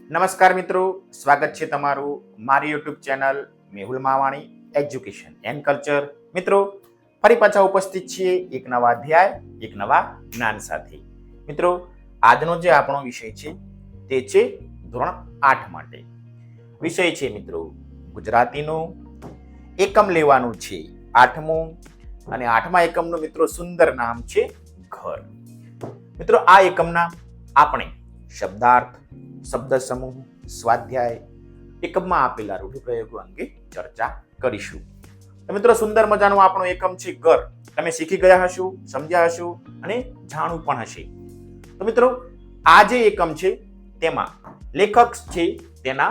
નમસ્કાર મિત્રો, સ્વાગત છે તમારું મારી YouTube channel Mehul Mavani education and culture. મિત્રો, ફરી પાછા ઉપસ્થિત છીએ એક નવા અધ્યાય, એક નવા જ્ઞાન સાથે. મિત્રો, આજનો જે આપણો વિષય છે તે છે ધોરણ 8 માટે. વિષય છે મિત્રો ગુજરાતીનો. એકમ લેવાનું છે 8મું, અને 8મા એકમનું મિત્રો સુંદર નામ છે ઘર. મિત્રો, આ એકમના આપણે શબ્દાર્થ, શબ્દ સમૂહ, સ્વાધ્યાય, એકમમાં આપેલા રૂઢિપ્રયોગો અંગે ચર્ચા કરીશું. તો મિત્રો, સુંદર મજાનો આપણો એકમ છે ઘર. તમે શીખી ગયા હશો, સમજ્યા હશો અને જાણવું પણ હશે. તો મિત્રો, આ જે એકમ છે તેમાં લેખક છે તેના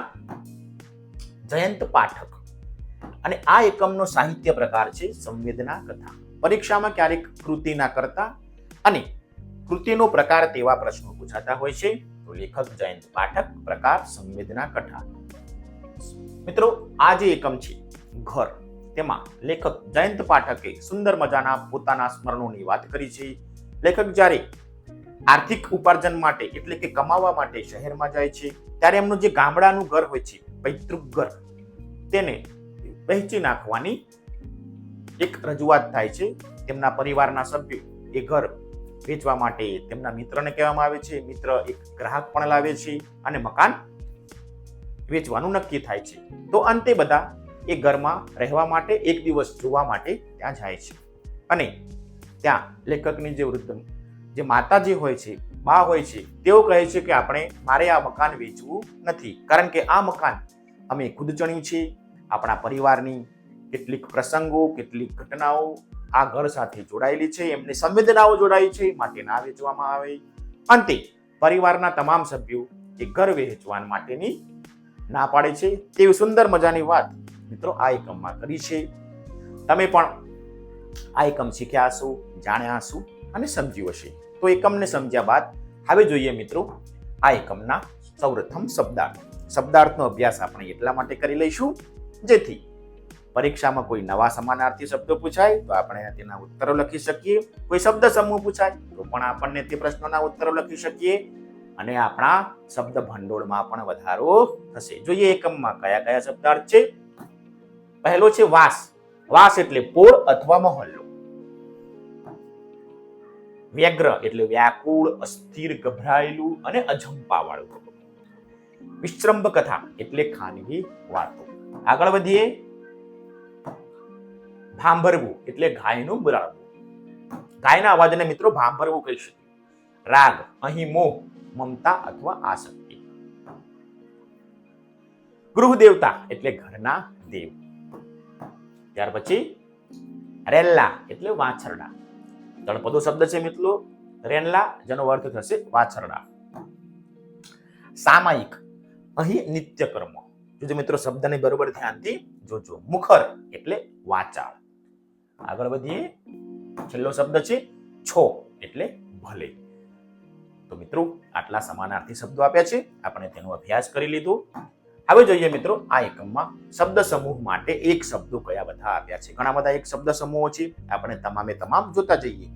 જયંત પાઠક, અને આ એકમનો સાહિત્ય પ્રકાર છે સંવેદના કથા. પરીક્ષામાં ક્યારેક કૃતિના કરતા અને કૃતિનો પ્રકાર તેવા પ્રશ્નો પૂછાતા હોય છે. તો લેખક જયંત પાઠક, પ્રકાર સંવેદના કથા. મિત્રો, આ જે એકમ છે ઘર, તેમાં લેખક જયંત પાઠકે સુંદર મજાના પોતાના સ્મરણોની વાત કરી છે. લેખક જ્યારે આર્થિક ઉપાર્જન માટે એટલે કે કમાવા માટે શહેરમાં જાય છે ત્યારે એમનું જે ગામડાનું ઘર હોય છે, પૈતૃક ઘર, તેને વહેંચી નાખવાની એક રજૂઆત થાય છે. તેમના પરિવારના સભ્યો એ ઘર વેચવા માટે તેમના મિત્રને કહેવામાં આવે છે. મિત્ર એક ગ્રાહક પણ લાવે છે અને મકાન વેચવાનું નક્કી થાય છે. તો અંતે બધા એ ઘરમાં રહેવા માટે, એક દિવસ જોવા માટે ત્યાં જાય છે. અને ત્યાં લેખકની જે વૃદ્ધ જે માતાજી હોય છે, બા હોય છે, તેઓ કહે છે કે મારે આ મકાન વેચવું નથી, કારણ કે આ મકાન અમે ખુદ ચણ્યું છે. આપણા પરિવારની કેટલીક પ્રસંગો, કેટલીક ઘટનાઓ આ ઘર સાથે જોડાયેલી છે, એમની સંવેદનાઓ જોડાઈ છે, માટે ના વેચવામાં આવે. અંતે પરિવારના તમામ સભ્યો એ ઘર વેચવા માટેની ના પાડે છે. તેવી સુંદર મજાની વાત મિત્રો આ એકમમાં કરી છે. તમે પણ આ એકમ શીખ્યા હશો, જાણ્યા હશો અને સમજ્યું હશે. તો એકમને સમજ્યા બાદ હવે જોઈએ મિત્રો આ એકમના સૌપ્રથમ શબ્દાર્થ. શબ્દાર્થનો અભ્યાસ આપણે એટલા માટે કરી લઈશું જેથી પરીક્ષામાં કોઈ નવા સમાનાર્થી શબ્દો પૂછાય તો આપણે તેના ઉત્તરો લખી શકીએ. કોઈ શબ્દ સમૂહ પૂછાય તો પણ આપણને તે પ્રશ્નોના ઉત્તરો લખી શકીએ, અને આપણા શબ્દ ભંડોળમાં પણ વધારો થશે. જોઈએ એકમમાં કયા કયા શબ્દાર્થ છે. પહેલો છે વાસ. વાસ એટલે પોળ અથવા મહોલ્લો. વ્યગ્ર એટલે વ્યાકુળ, અસ્થિર, ગભરાયેલું અને અજંપાવાળું. વિશ્રંભ કથા એટલે ખાનગી વાતો. આગળ વધીએ. ભાંભરવું એટલે ગાયનું બરાડવું. ગાયના અવાજને મિત્રો ભાંભરવું કહી શકીએ. રાગ, અહીં મોહ, મમતા અથવા આસક્તિ. ગૃહ દેવતા એટલે ઘરના દેવ. ત્યાર પછી રેલ્લા એટલે વાછરડા. તળપદો શબ્દ છે મિત્રો રેલ્લા, જેનો અર્થ થશે વાછરડા. સામાયિક, અહીં નિત્ય કર્મ. જો મિત્રો શબ્દને બરોબર ધ્યાનથી જોજો. મુખર એટલે વાચાળ. આગળ વધીએ. છેલ્લો શબ્દ છે છો એટલે ભલે. તો મિત્રો આટલા સમાનાર્થી શબ્દો આપ્યા છે, આપણે તેનો અભ્યાસ કરી લીધો. હવે જોઈએ મિત્રો આ એકમમાં શબ્દ સમૂહ માટે એક શબ્દો કયા બધા આપ્યા છે. ઘણા બધા એક શબ્દ સમૂહો છે, આપણે તમામે તમામ જોતા જઈએ.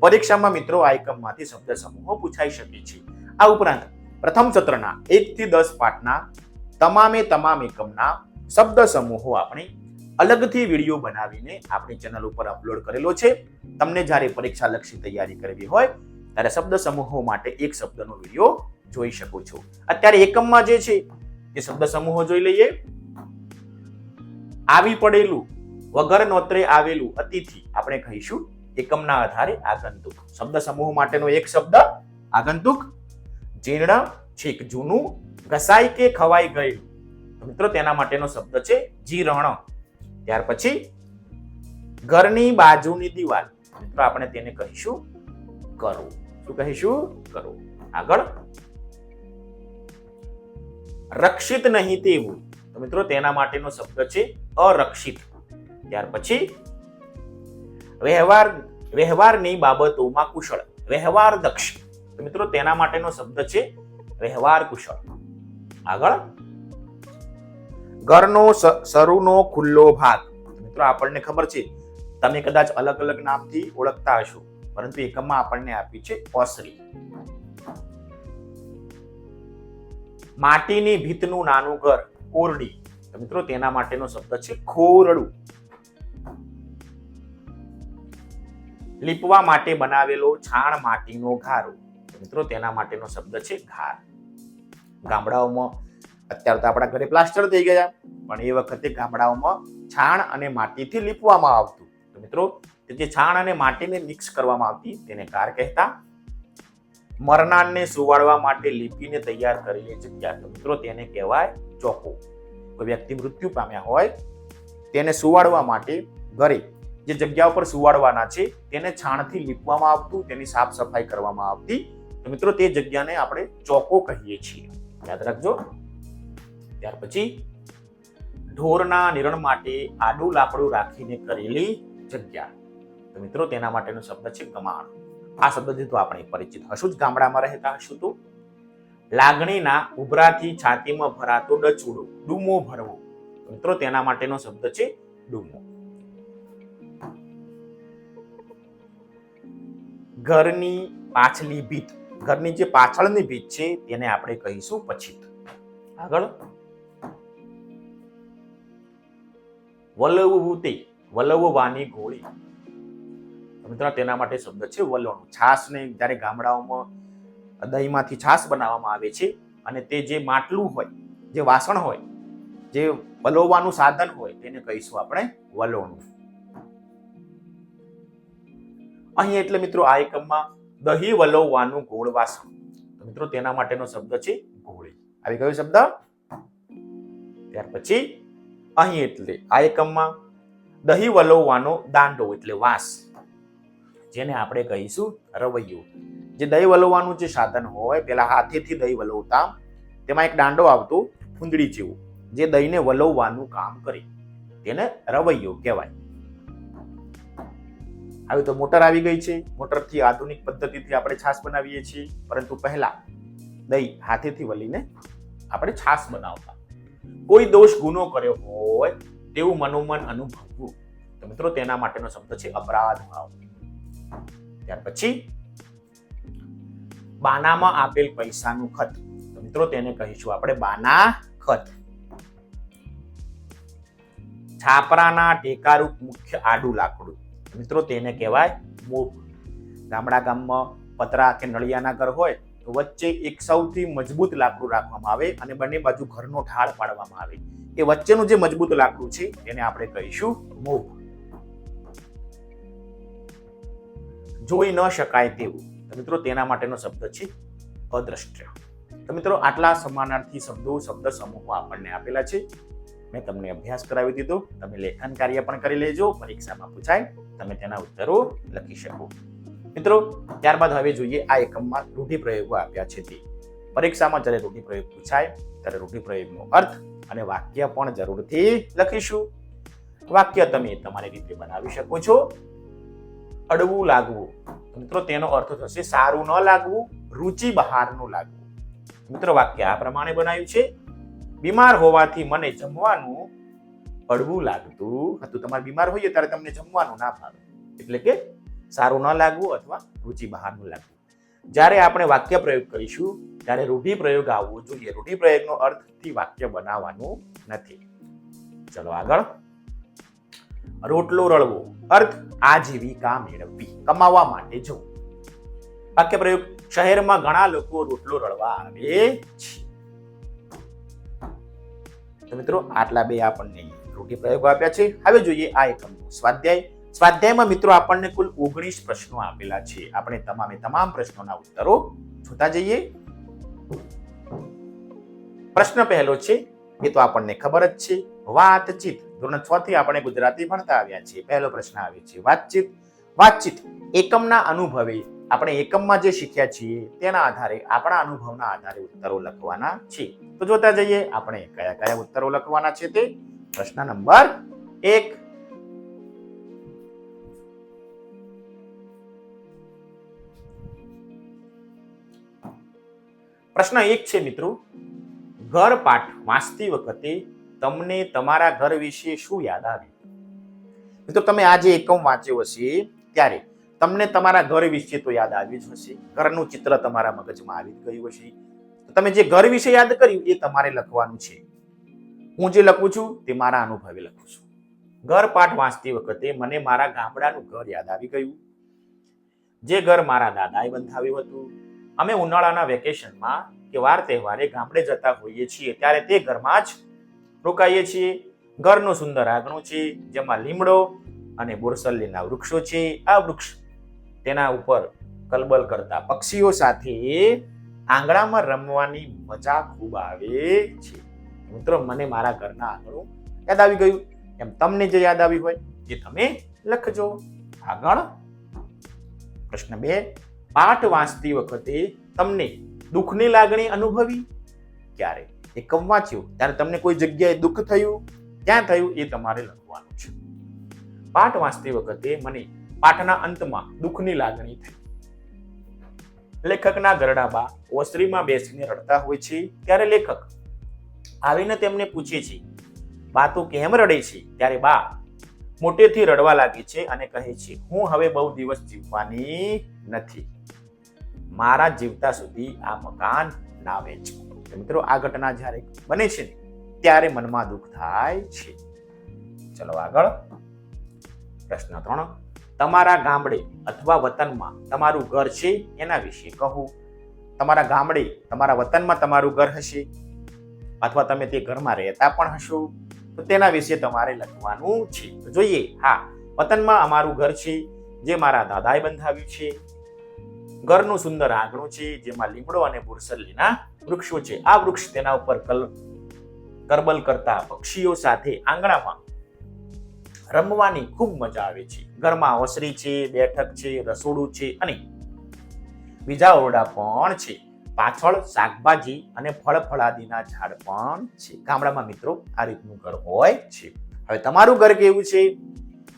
પરીક્ષામાં મિત્રો આ એકમમાંથી શબ્દ સમૂહો પૂછાઈ શકે છે. આ ઉપરાંત પ્રથમ સત્રના 1 થી 10 પાઠના તમામે તમામ એકમના શબ્દ સમૂહો આપણે અલગથી વિડીયો બનાવીને આપણી ચેનલ ઉપર અપલોડ કરેલો છે. તમને જ્યારે પરીક્ષા લક્ષી તૈયારી કરવી હોય ત્યારે શબ્દ સમૂહો માટે એક શબ્દનો વિડીયો જોઈ શકો છો. અત્યારે એકમમાં જે છે એ શબ્દ સમૂહો જોઈ લઈએ. આવી પડેલું, વગર નોતરે આવેલું અતિથિ આપણે કહીશું એકમના આધારે આગંતુક. શબ્દ સમૂહ માટેનો એક શબ્દ આગંતુક. જીર્ણ, છેક જૂનું, ઘસાઈ કે ખવાઈ ગયેલું. મિત્રો તેના માટેનો શબ્દ છે જીર્ણ. ત્યાર પછી ઘરની બાજુની દિવાલ, મિત્રો આપણે તેને કહીશું કરો. શું કહીશું? કરો. આગળ રક્ષિત નહીં તેવું, તો મિત્રો તેના માટેનો શબ્દ છે અરક્ષિત. ત્યાર પછી વ્યવહારની બાબતોમાં કુશળ, વ્યવહાર દક્ષ. તો મિત્રો તેના માટેનો શબ્દ છે વ્યવહાર કુશળ. આગળ ઘરનો શરૂનો ખુલ્લો ભાગ. મિત્રો આપણને ખબર છે, તમે કદાચ અલગ અલગ નામથી ઓળખતા હશો, પરંતુ એકમમાં આપણને આપી છે ઓસરી. માટીની ભીતનું નાનું ઘર ઓરડી, તો મિત્રો તેના માટેનો શબ્દ છે ખોરડું. લીપવા માટે બનાવેલો છાણ માટીનો ઘારો, તો મિત્રો તેના માટેનો શબ્દ છે ઘાર. ગામડાઓમાં અત્યારે તો આપણા ઘરે પ્લાસ્ટર થઈ ગયા, પણ એ વખતે ગામડાઓમાં છાણ અને માટીથી લીપવામાં આવતું. તો મિત્રો જે છાણ અને માટીને મિક્સ કરવામાં આવતી તેને ઘાર કહેતા. મરનારને સુવાડવા માટે લીપીને તૈયાર કરેલી જગ્યા, તો મિત્રો તેને કહેવાય ચોકો. કોઈ વ્યક્તિ મૃત્યુ પામ્યા હોય તેને સુવાડવા માટે ઘરે જે જગ્યા ઉપર સુવાડવાના છે તેને છાણથી લીપવામાં આવતું, તેની સાફ સફાઈ કરવામાં આવતી. તો મિત્રો તે જગ્યાને આપણે ચોકો કહીએ છીએ, યાદ રાખજો. ત્યાર પછી ઢોરના નિરણ માટે આડું લાકડું રાખીને કરેલી જગ્યા, તો મિત્રો તેના માટેનો શબ્દ છે ગમાણ. આ શબ્દથી તો આપણે પરિચિત હશું જ, ગામડામાં રહેતા હશું તો. લાગણીના ઉભરાથી છાતીમાં ભરાતો ડચુડો, ડૂમો ભરવો, તો મિત્રો તેના માટેનો શબ્દ છે ડૂમો. ઘરની પાછલી ભીત, ઘરની જે પાછળની ભીત છે તેને આપણે કહીશું પછીત. આગળ વલવવું તે, વલવવાની ગોળી, મિત્રો તેના માટે શબ્દ છે વલોણું. છાશને જ્યારે ગામડાઓમાં દહીંમાંથી છાશ બનાવવામાં આવે છે અને તે જે માટલું હોય, જે વાસણ હોય, જે વલોવવાનું સાધન હોય તેને કહીશું આપણે વલોણું. અહીં એટલે મિત્રો આ એકમમાં દહીં વલોવવાનું ગોળ વાસણ, તો મિત્રો તેના માટેનો શબ્દ છે ગોળી. આવી કયો શબ્દ? ત્યાર પછી અહીં એટલે આ એકમમાં દહીં વલોવવાનો દાંડો એટલે વાસ, જેને આપણે કહીશું રવૈયો. જે દહીં વલોવવાનું જે સાધન હોય, પેલા હાથેથી દહીં વલોવતા, તેમાં એક દાંડો આવતો ફૂંદડી જેવું, જે દહીંને વલોવવાનું કામ કરે, તેને રવૈયો કહેવાય. હવે તો મોટર આવી ગઈ છે, મોટરથી આધુનિક પદ્ધતિથી આપણે છાશ બનાવીએ છીએ, પરંતુ પહેલા દહીં હાથેથી વલીને આપણે છાશ બનાવતા. કોઈ દોષ ગુનો કર્યો હોય તેવું મનોમન અનુભવવું, તો મિત્રો તેના માટેનો શબ્દ છે અપરાધ ભાવ. ત્યાર પછી બાનામાં આપેલ પૈસાનું ખત, તો મિત્રો તેને કહીશું આપણે બાના ખત. છાપરાના ટેકારૂપ મુખ્ય આડું લાકડું, મિત્રો તેને કહેવાય મોપ. ગામડા ગામમાં પતરા કે નળિયાના ઘર હોય તો વચ્ચે એક સૌથી મજબૂત લાકડું રાખવામાં આવે અને બંને બાજુ ઘરનો ઢાળ પાડવામાં આવે. એ વચ્ચેનું જે મજબૂત લાકડું છે તેને આપણે કહીશું મોપ. જોઈ ન શકાય તેવું, તો મિત્રો તેના માટેનો શબ્દ છે અદ્રષ્ટ્ય. તો મિત્રો આટલા સમાનાર્થી શબ્દો, શબ્દ સમૂહો આપણને આપેલા છે. મેં તમને અભ્યાસ કરાવી દીધો, તમે લેખન કાર્ય પણ કરી લેજો, પરીક્ષામાં પૂછાય તમે તેના ઉત્તરો લખી શકો. મિત્રો ત્યારબાદ હવે જોઈએ આ એકમમાં રૂઢિપ્રયોગો આપ્યા છે તે. પરીક્ષામાં જ્યારે રૂઢિપ્રયોગ પૂછાય ત્યારે રૂઢિપ્રયોગનો અર્થ અને વાક્ય પણ જરૂરથી લખીશું. વાક્ય તમે તમારી રીતે બનાવી શકો છો. અડવું લાગવું, મિત્રો તેનો અર્થ થશે સારું ન લાગવું, રુચિ બહારનું લાગવું. મિત્રો વાક્ય આ પ્રમાણે બનાવ્યું છે. બીમાર હોવાથી મને જમવાનું અડવું લાગતું હતું. તમારે બીમાર હોઈએ ત્યારે તમને જમવાનું ના ભાવે, એટલે કે સારું ન લાગવું અથવા રુચિ બહારનું લાગવું. જ્યારે આપણે વાક્ય પ્રયોગ કરીશું ત્યારે રૂઢિપ્રયોગ આવવો જોઈએ. રૂઢિપ્રયોગનો અર્થથી વાક્ય બનાવવાનું નથી. ચલો આગળ. રોટલો રળવો, અર્થ આજીવિકા મેળવવી, કમાવા માટે જવું. વાક્ય પ્રયોગ શહેરમાં ઘણા લોકો રોટલો રળવા આવે છે. તો મિત્રો આટલા બે આપણને રૂઢિપ્રયોગો આપ્યા છે. હવે જોઈએ આ એકમનો સ્વાધ્યાય. સ્વાધ્યાયમાં મિત્રો આપણને કુલ 19 પ્રશ્નો આપેલા છે. આપણે તમામ પ્રશ્નોના ઉત્તરો જોતા જઈએ. પ્રશ્ન પહેલો છે, એ તો આપણને ખબર જ છે, વાતચીત. ધોરણ 6 થી આપણે ગુજરાતી ભણતા આવ્યા છીએ. પહેલો પ્રશ્ન આવે છે વાતચીત. વાતચીત એકમના અનુભવે આપણે એકમમાં જે શીખ્યા છીએ તેના આધારે, આપણા અનુભવના આધારે ઉત્તરો લખવાના છે. તો જોતા જઈએ આપણે કયા કયા ઉત્તરો લખવાના છે તે. પ્રશ્ન નંબર 1. પ્રશ્ન 1 છે મિત્રો, ઘર પાઠ વાંચતી વખતે તમને તમારા ઘર વિશે શું યાદ આવ્યું? મિત્રો તમે આ જે એકમ વાંચ્યો હશે ત્યારે તમને તમારા ઘર વિશે તો યાદ આવ્યું જ હશે. ઘરનું ચિત્ર તમારા મગજમાં આવી ગયું હશે. તો તમે જે ઘર વિશે યાદ કર્યું એ તમારે લખવાનું છે. હું જે લખું છું તે મારા અનુભવે લખું છું. ઘર પાઠ વાંચતી વખતે મને મારા ગામડાનું ઘર યાદ આવી ગયું, જે ઘર મારા દાદાએ બંધાવ્યું હતું. અમે ઉનાળાના વેકેશનમાં કે વાર તહેવારે ગામડે જતા હોઈએ છીએ ત્યારે તે ઘરમાં જ રોકાઈએ છીએ. ઘરનું સુંદર આંગણું છે જેમાં લીમડો અને બોરસલ્લીના વૃક્ષો છે. આ વૃક્ષ તેના ઉપર કલબલ કરતા પક્ષીઓ સાથે આંગણામાં રમવાની મજા ખૂબ આવે છે. મિત્રો, મને મારા ઘરના આંગણું યાદ આવી ગયું. એમ તમને જે યાદ આવી હોય એ તમે લખજો. આગળ પ્રશ્ન 2, પાઠ વાંચતી વખતે તમને દુઃખની લાગણી અનુભવી? ક્યારે? એકમ વાંચ્યું ત્યારે તમને કોઈ જગ્યાએ દુઃખ થયું? ક્યાં થયું એ તમારે લખવાનું છે. પાઠ વાંચતી વખતે મને પાઠના અંતમાં દુઃખની લાગણી થઈ. લેખકના ઘરડા ઓસરીમાં બેસીને રડતા હોય છે ત્યારે લેખક આવીને તેમને પૂછે છે, બા તું કેમ રડે છે? ત્યારે બા મોટેથી રડવા લાગે છે અને કહે છે, હું હવે બહુ દિવસ જીવવાની નથી, મારા જીવતા સુધી આ મકાન ના વેચ. મિત્રો, આ ઘટના જ્યારે બને છે ત્યારે મનમાં દુઃખ થાય છે. ચલો આગળ પ્રશ્ન 3, તમારા ગામડે અથવા વતનમાં તમારું ઘર છે એના વિશે કહો. તમારા ગામડે, તમારા વતનમાં તમારું ઘર હશે અથવા તમે તે ઘરમાં રહેતા પણ હશો, તો તેના વિશે તમારે લખવાનું છે. તો જોઈએ, હા, વતનમાં અમારું ઘર છે જે મારા દાદાએ બંધાવ્યું છે. ઘરનું સુંદર આંગણું છે જેમાં લીમડો અને બોરસલ્લીના વૃક્ષો છે. આ વૃક્ષ તેના ઉપર કરબલ કરતા પક્ષીઓ સાથે આંગણામાં રમવાની ખૂબ મજા આવે છે. ઘરમાં ઓસરી છે, બેઠક છે, રસોડું છે અને બીજા ઓરડા પણ છે. પાછળ શાકભાજી અને ફળફળાદીના ઝાડ પણ છે. ગામડામાં મિત્રો આ રીતનું ઘર હોય છે. હવે તમારું ઘર કેવું છે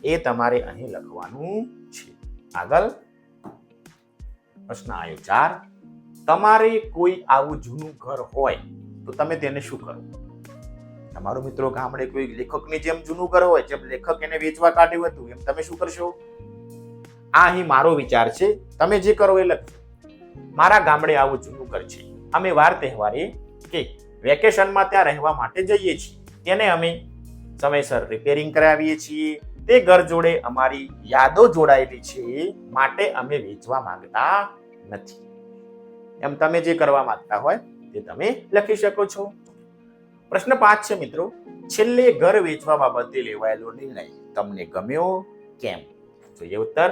એ તમારે અહીં લખવાનું છે. આગળ પ્રશ્ન આવ્યો 4, તમારે કોઈ આવું જૂનું ઘર હોય તો તમે તેને શું કરો? તમારું મિત્રો ગામડે કોઈ લેખકની જેમ જૂનું ઘર હોય, જેમ લેખક એને વેચવા કાઢ્યું હતું, એમ તમે શું કરશો? આ અહીં મારો વિચાર છે, તમે જે કરો એ લખો. મારા ગામડે આવું જૂનું ઘર છે. અમે વાર તહેવારે કે વેકેશનમાં ત્યાં રહેવા માટે જઈએ છીએ. તેને અમે સમયસર રિપેરિંગ કરાવીએ છીએ. તે ઘર જોડે અમારી યાદો જોડાયેલી છે માટે અમે વેચવા માંગતા નથી. એમ તમે જે કરવા માંગતા હોય તે તમે લખી શકો છો. પ્રશ્ન 5 છે મિત્રો, છેલ્લે ઘર વેચવા બાબતે લેવાયેલો નિર્ણય તમને ગમ્યો? કેમ? જોઈએ ઉત્તર.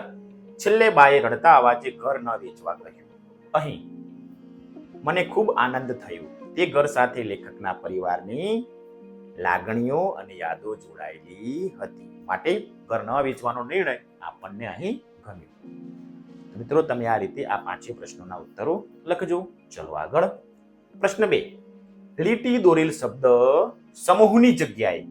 છેલ્લે બાએ રડતા અવાજે ઘર ન વેચવા કહ્યું. અહીં મને ખૂબ આનંદ થયો. તે ઘર સાથે લેખકના પરિવારની લાગણીઓ અને યાદો જોડાયેલી હતી માટે ઘર ન વેચવાનો નિર્ણય આપણને અહીં ગમ્યો. મિત્રો, તમે આ રીતે આ 5 પ્રશ્નોના ઉત્તરો લખજો. ચલો આગળ પ્રશ્ન 2, લીટી દોરેલ શબ્દ સમૂહની જગ્યાએ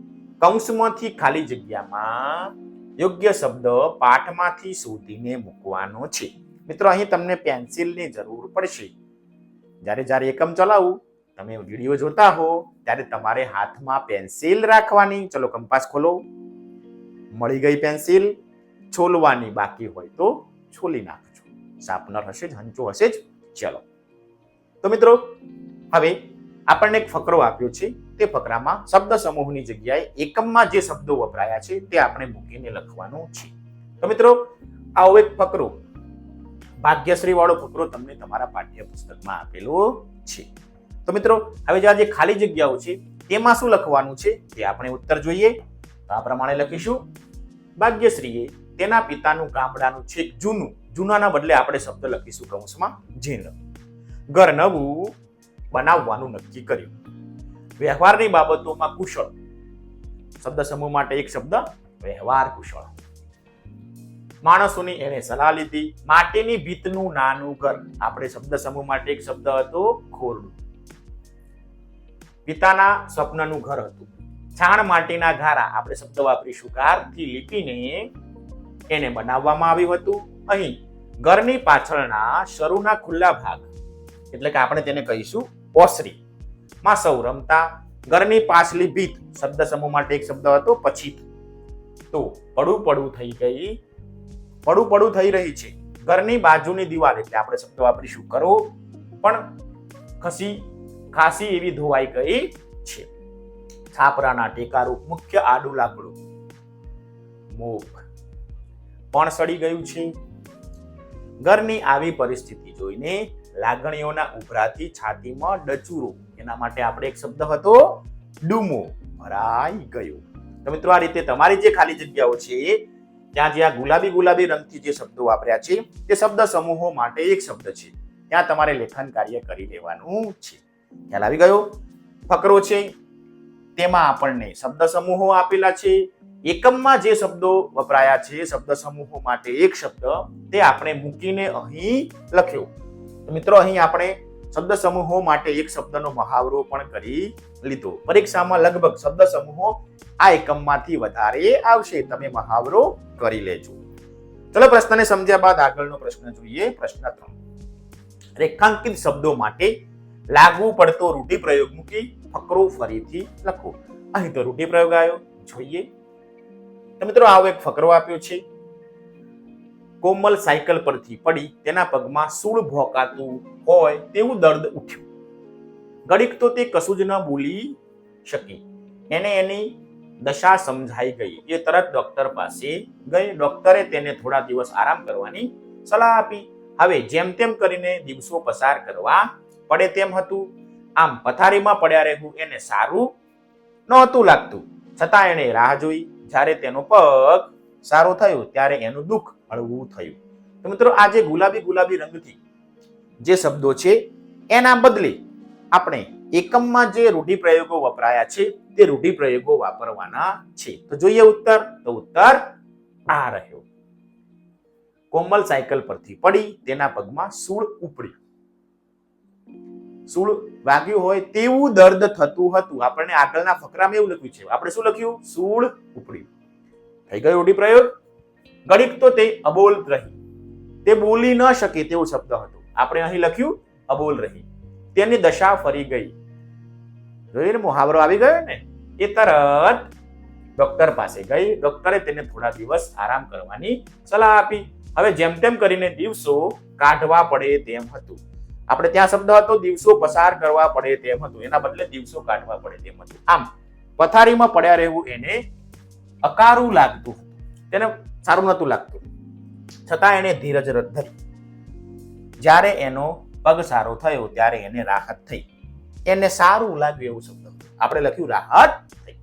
કૌંસમાંથી ખાલી જગ્યામાં યોગ્ય શબ્દ પાઠમાંથી શોધીને મૂકવાનો છે. મિત્રો, અહીં તમને પેન્સિલની જરૂર પડશે. જ્યારે એકમ ચલાવું, તમે વિડીયો જોતા હો ત્યારે તમારે હાથમાં પેન્સિલ રાખવાની. ચલો કંપાસ ખોલો. મળી ગઈ પેન્સિલ. છોલવાની બાકી હોય તો છોલી નાખજો. શાર્પનર હશે જ, હંચો હશે જ. ચલો તો મિત્રો, હવે આપણને એક ફકરો આપ્યો છે. તે ફકરામાં શબ્દ સમૂહની જગ્યાએ એકમમાં જે શબ્દો વપરાયા છે તે આપણે મૂકીને લખવાનું છે. તો મિત્રો, આવો એક ફકરો, ભાગ્યશ્રી વાળો ફકરો તમને તમારા પાઠ્યપુસ્તકમાં આપેલો છે. તો મિત્રો, હવે જે ખાલી જગ્યાઓ છે તેમાં શું લખવાનું છે તે આપણે ઉત્તર જોઈએ. તો આ પ્રમાણે લખીશું. ભાગ્યશ્રીએ તેના પિતાનું ગામડાનું છેક જૂનું, જૂનાના બદલે આપણે શબ્દ લખીશું કૌંસમાં જીર્ણ, ઘર નવું બનાવવાનું નક્કી કર્યું. વ્યવહારની બાબતોમાં કુશળ, શબ્દ સમૂહ માટે એક શબ્દ વ્યવહાર કુશળ. માણસોની એને સલાહ લીધી. માટીની ભીતનું નાનું ઘર, આપણે શબ્દ સમૂહ માટે એક શબ્દ હતો ખોરડું. પિતાના સ્વપ્નનું ઘર હતું. છાણ માટીના ગારા, આપણે શબ્દ વાપરીશું કારથી લીપીને એને બનાવવામાં આવ્યું હતું. અહીં ઘરની પાછળના શરૂના ખુલ્લા ભાગ, એટલે કે આપણે તેને કહીશું ઓસરી માં સૌ રમતા. ઘરની પાછલી ભીત, શબ્દ સમૂહ માટે એક શબ્દ હતો પછી. તો પડું થઈ રહી છે. ઘરની બાજુની દિવાલ, એટલે આપણે શબ્દ વાપરીશું કરો પણ ખસી ખાસી એવી ધોવાઈ ગઈ છે. છાપરાના ટેકારૂપ મુખ્ય આડું લાકડું મૂક પણ સડી ગયું છે. ઘરની આવી પરિસ્થિતિ જોઈને લાગણીઓના ઉભરાથી છાતીમાં ડચુરો, એના માટે આપણે એક શબ્દ હતો ડૂમો, ભરાઈ ગયો. તો મિત્રો આ રીતે તમારી જે ખાલી જગ્યાઓ છે ત્યાં જ્યાં ગુલાબી રંગથી જે શબ્દો વાપર્યા છે તે શબ્દ સમૂહો માટે એક શબ્દ છે, ત્યાં તમારે લેખન કાર્ય કરી લેવાનું છે. ખ્યાલ આવી ગયો? ફકરો છે તેમાં આપણને શબ્દ સમૂહો આપેલા છે. એકમમાં જે શબ્દો વપરાયા છે શબ્દ સમૂહો માટે એક શબ્દ, તે આપણે મૂકીને અહીં લખ્યો. તો મિત્રો અહીં આપણે શબ્દ સમૂહો માટે એક શબ્દનો મહાવરો પણ કરી લીધો. પરીક્ષામાં લગભગ શબ્દ સમૂહો આ એકમમાંથી વધારે આવશે, તમે મહાવરો કરી લેજો. ચલો પ્રશ્નને સમજ્યા બાદ આગળનો પ્રશ્ન જોઈએ. પ્રશ્ન 3. રેખાંકિત શબ્દો માટે લાગુ પડતો રૂઢિપ્રયોગ મૂકી ફકરો ફરીથી લખો. અહીં તો રૂઢિપ્રયોગ આવ્યો, જોઈએ. તો મિત્રો આવો એક ફકરો આપ્યો છે. કોમલ સાયકલ પરથી પડી, તેના પગમાં સૂળ ભોંકાતું હોય તેવું દર્દ ઉઠ્યું. ઘડીક તો તે કશું જ ન બોલી શકી. એને એની દશા સમજાઈ ગઈ. એ તરત ડોક્ટર પાસે ગઈ. ડોક્ટરે તેને થોડા દિવસ આરામ કરવાની સલાહ આપી. હવે જેમ તેમ કરીને દિવસો પસાર કરવા પડે તેમ હતું. આમ પથારીમાં પડ્યા રહેવું એને સારું નહોતું લાગતું, છતાં એણે રાહ જોઈ. જ્યારે તેનો પગ સારો થયો ત્યારે એનું દુઃખ હળવું થયું. તો મિત્રો આ જે ગુલાબી રંગથી જે શબ્દો છે એના બદલે આપણે એકમમાં જે રૂઢિપ્રયોગો વપરાયા છે તે રૂઢિપ્રયોગો વાપરવાના છે. તો જોઈએ ઉત્તર. તો ઉત્તર આ રહ્યો. કોમલ સાયકલ પરથી પડી, તેના પગમાં સૂળ ઉપડ્યું. સૂળ વાગ્યું હોય તેવું દર્દ થતું હતું. આપણને આગળના ફકરામાં એવું લખ્યું છે, આપણે શું લખ્યું? સૂળ ઉપડ્યું. થઈ ગયો રૂઢિપ્રયોગ. ઘડીક તો તે અબોલ રહી. તે બોલી ન શકે તેવો શબ્દ હતો. આપણે અહીં લખ્યું અબોલ રહી. તેની દશા ફરી ગઈ. જોઈને મુહાવરો આવી ગયો ને. એ તરત ડોક્ટર પાસે ગઈ. ડોક્ટરે તેને થોડા દિવસ આરામ કરવાની સલાહ આપી. હવે જેમ તેમ કરીને દિવસો કાઢવા પડે તેમ હતું. આપણે ત્યાં શબ્દ હતો દિવસો પસાર કરવા પડે તેમ હતું, એના બદલે દિવસો કાઢવા પડે તેમ હતું. આમ પથારીમાં પડ્યા રહેવું એને અકારું લાગતું હતું, તેને સારું નતું લાગતું, છતાં એને ધીરજ ધરી. જ્યારે એનો પગ સારો થયો ત્યારે એને રાહત થઈ. એને સારું લાગ્યું એવું શબ્દ આપણે લખ્યું રાહત થઈ.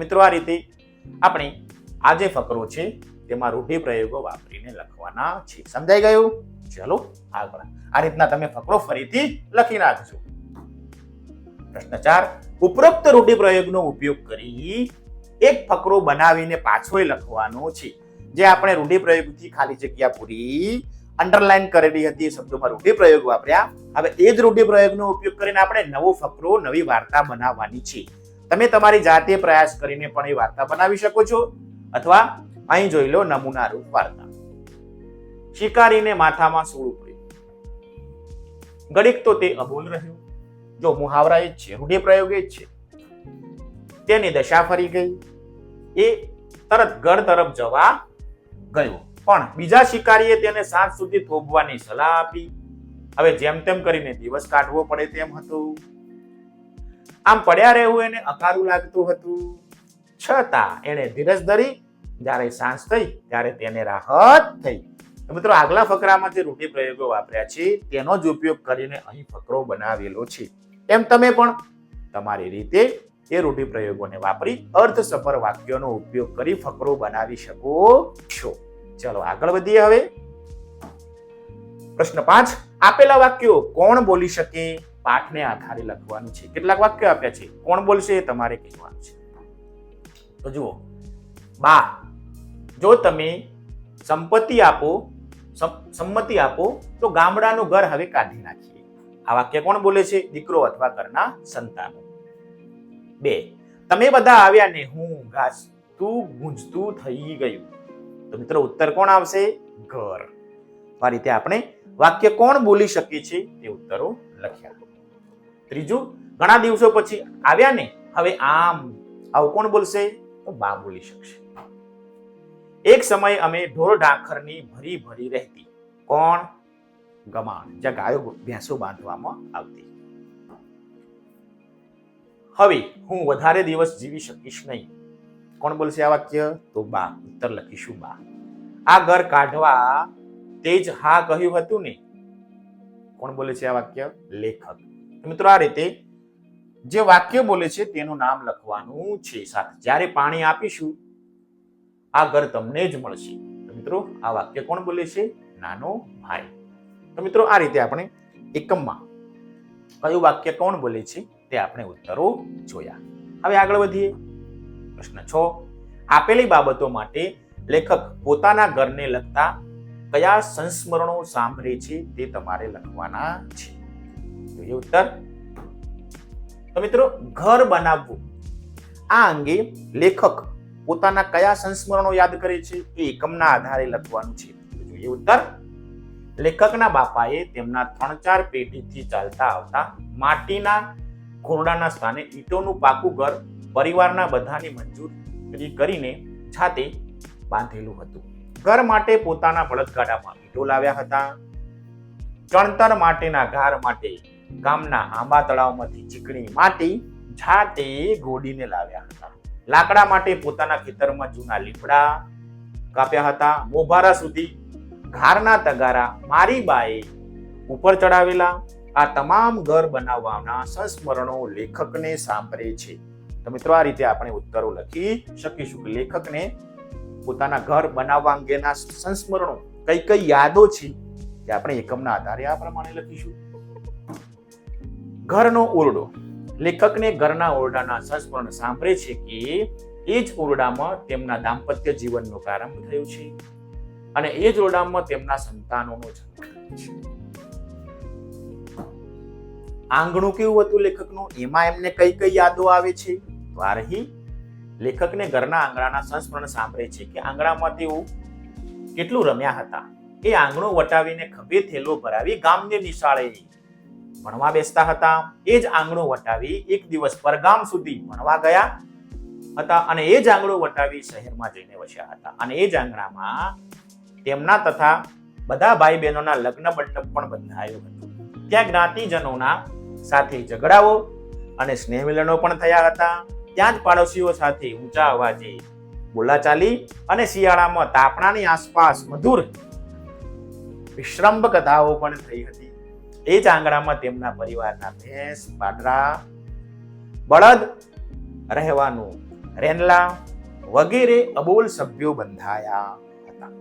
મિત્રો આ રીતે આપણે આ જે ફકરો છે તેમાં રૂઢિપ્રયોગો વાપરીને લખવાના છે. સમજાઈ ગયું? ચલો આગળ. આ રીતના તમે ફકરો ફરીથી લખી નાખજો. પ્રશ્ન 4. ઉપરોક્ત રૂઢિપ્રયોગનો ઉપયોગ કરી એક ફકરો બનાવીને પાછોય લખવાનો છે. જે આપણે રૂઢિપ્રયોગથી ખાલી જગ્યા પૂરી અંડરલાઈન કરેલી હતી, શબ્દોમાં રૂઢિપ્રયોગ વાપર્યા. હવે એ જ રૂઢિપ્રયોગનો ઉપયોગ કરીને આપણે નવો ફકરો, નવી વાર્તા બનાવવાની છે. તમે તમારી જાતે પ્રયાસ કરીને પણ એ વાર્તા બનાવી શકો છો, અથવા અહીં જોઈ લો નમૂના રૂપ વાર્તા. શિકારીને માથામાં સૂળ ઉપડ્યું. ઘડીક તો તે અબોલ રહ્યું. જો મુહાવરા એ જ છે, રૂઢિપ્રયોગ એ જ છે. તેની દશા ફરી ગઈ. એ તરત ઘર તરફ જવા ગયો, પણ બીજા શિકારીએ તેને સાંજ સુધી થોભવાની સલાહ આપી. હવે જેમ તેમ કરીને દિવસ કાઢવો પડે તેમ હતું. આમ પડ્યા રહેવું એને અકારું લાગતું હતું, છતાં એને ધીરજ ધરી. જ્યારે સાંજ થઈ ત્યારે તેને રાહત થઈ. મિત્રો આગલા ફકરામાં જે રૂઢિપ્રયોગો વાપર્યા છે તેનો જ ઉપયોગ કરીને અહીં ફકરો બનાવેલો છે. એમ તમે પણ તમારી રીતે એ રૂઢિપ્રયોગોને વાપરી અર્થસભર વાક્યોનો ઉપયોગ કરી ફકરો બનાવી શકો છો. ચલો આગળ વધીએ. હવે પ્રશ્ન 5. આપેલા વાક્યો કોણ બોલી શકે? પાઠને આધારે લખવાનું છે. કેટલાક વાક્યો આપ્યા છે, કોણ બોલશે એ તમારે કહેવાનું છે. તો જુઓ, બા, જો તમે સંમતિ આપો તો ગામડાનું ઘર હવે કાઢી નાખીએ. આ વાક્ય કોણ બોલે છે? દીકરો અથવા ઘરના સંતાનો. 2. તમે બધા આવ્યા ને હું ગાજતું ગુંજતું થઈ ગયું. તો મિત્રો ઉત્તર કોણ આવશે? ઘર. આ રીતે આપણે વાક્ય કોણ બોલી શકે છે તે ઉત્તરો લખ્યા. 3. ઘણા દિવસો પછી આવ્યા ને હવે આવું કોણ બોલશે? તો બા બોલી શકશે. એક સમય અમે ઢોર ઢાંખરની ભરી રહેતી. કોણ? ગમાણ, જ્યાં ગાયો ભેંસો બાંધવામાં આવતી. હવે હું વધારે દિવસ જીવી શકીશ નહીં. કોણ બોલશે આ વાક્ય? તો બા. ઉત્તર લખીશું બા. આ ઘર કાઢવા તે જ હા કહ્યું હતું ને. કોણ બોલે છે આ વાક્ય? લેખક. મિત્રો આ રીતે જે વાક્ય બોલે છે તેનું નામ લખવાનું છે સાથે. જ્યારે પાણી આપીશું આ ઘર તમને જ મળશે. તો મિત્રો આ વાક્ય કોણ બોલે છે? નાનો ભાઈ. તો મિત્રો આ રીતે આપણે એકમમાં કયું વાક્ય કોણ બોલે છે તે આપણે ઉત્તરો જોયા. હવે આગળ વધીએ. પ્રશ્ન 6. આપેલી બાબતો માટે લેખક પોતાના ઘરને લગતા કયા સંસ્મરણો સાંભળે છે તે તમારે લખવાના છે. જોઈએ ઉત્તર. તો મિત્રો ઘર બનાવવું આ અંગે લેખક પોતાના કયા સંસ્મરણો યાદ કરે છે એ એકમના આધારે લખવાનું છે. જોઈએ ઉત્તર. લેખકના બાપાએ તેમના 3-4 પેઢીથી ચાલતા આવતા માટીના ઘોરડાના સ્થાને ઈંટોનું પાકું ઘર પરિવારના બધાની મંજૂરી કરીને જાતે બાંધેલું હતું. ઘર માટે પોતાના બળદગાડામાં ઈંટો લાવ્યા હતા. ચણતર માટેના ઘાર માટે ગામના આંબા તળાવમાંથી ચીકણી માટી જાતે ઘોડીને લાવ્યા હતા. લાકડા માટે પોતાના ખેતરમાં જૂના લીમડા કાપ્યા હતા. મોભારા સુધી ઘારના તગારા મારી બાએ ઉપર ચડાવેલા. આ તમામ ઘર બનાવવાના સંસ્મરણો લેખકને સાંભળે છે. તો મિત્રો આ રીતે આપણે ઉત્તરો લખી શકીશું કે લેખકને પોતાના ઘર બનાવવા અંગેના સંસ્મરણો કઈ કઈ યાદો છે તે આપણે એકમના આધારે આ પ્રમાણે લખીશું. ઘરનો ઓરડો. લેખકને ઘરના ઓરડાના સંસ્મરણ સાંભળે છે કે એ જ ઓરડામાં તેમના દાંપત્ય જીવનનો પ્રારંભ થયો છે અને એ જ ઓરડામાં તેમના સંતાનોનો જન્મ થયો છે. આંગણું કેવું હતું લેખકનું, એમાં એમને કઈ કઈ યાદો આવે છે? તો આ રહી. લેખકને ઘરના આંગણાના સંસ્મરણ સાંભળે છે કે આંગણામાં તેઓ કેટલું રમ્યા હતા. એ આંગણું વટાવીને ખભે થેલો ભરાવી ગામની નિશાળે ભણવા બેસતા હતા. એ જ આંગણું વટાવી એક દિવસ પરગામ સુધી ભણવા ગયા હતા અને એ જ આંગણું વટાવી શહેરમાં જઈને વસ્યા હતા. અને એ જ આંગણામાં તેમના તથા બધા ભાઈ બહેનોના લગ્ન મંડપ પણ બંધાયો હતો. ત્યાં જ્ઞાતિજનોના સાથે ઝઘડાઓ અને સ્નેહ મિલનો પણ થયા હતા. ત્યાં જ પાડોશીઓ સાથે ઊંચા અવાજે બોલાચાલી અને શિયાળામાં તાપણાની આસપાસ મધુર વિશ્રંભ કથાઓ પણ થઈ હતી. એ જ આંગણામાં તેમના પરિવારના ભેંસ, પાડરા, બળદ રહેવાનું રેનલા વગેરે અબોલ સભ્યો બંધાયા હતા.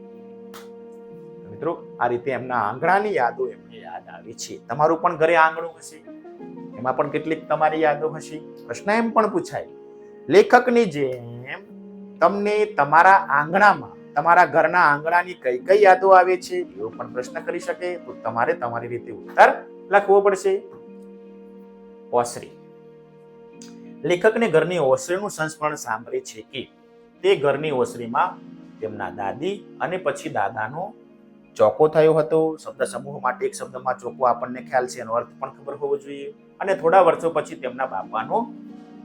મિત્રો આ રીતે એમના આંગણાની યાદો એમને યાદ આવે છે. તમારું પણ ઘરે આંગણું હશે, એમાં પણ કેટલીક તમારી યાદો હશે. પ્રશ્ન એમ પણ પૂછાય, લેખકની જેમ તમને તમારા આંગણામાં તમારા ઘરના આંગણાની કઈ કઈ યાદો આવે છે એવો પણ પ્રશ્ન કરી શકે. તો તમારે તમારી રીતે ઉત્તર લખવો પડશે. ઓસરી. લેખકને ઘરની ઓસરીનું સંસ્મરણ સાંભળે છે કે તે ઘરની ઓસરીમાં તેમના દાદી અને પછી દાદાનો ચોકો થયો હતો. શબ્દ સમૂહ માટે એક શબ્દમાં ચોકો આપણને ખ્યાલ છે, એનો અર્થ પણ ખબર હોવો જોઈએ. અને થોડા વર્ષો પછી તેમના બાપાનો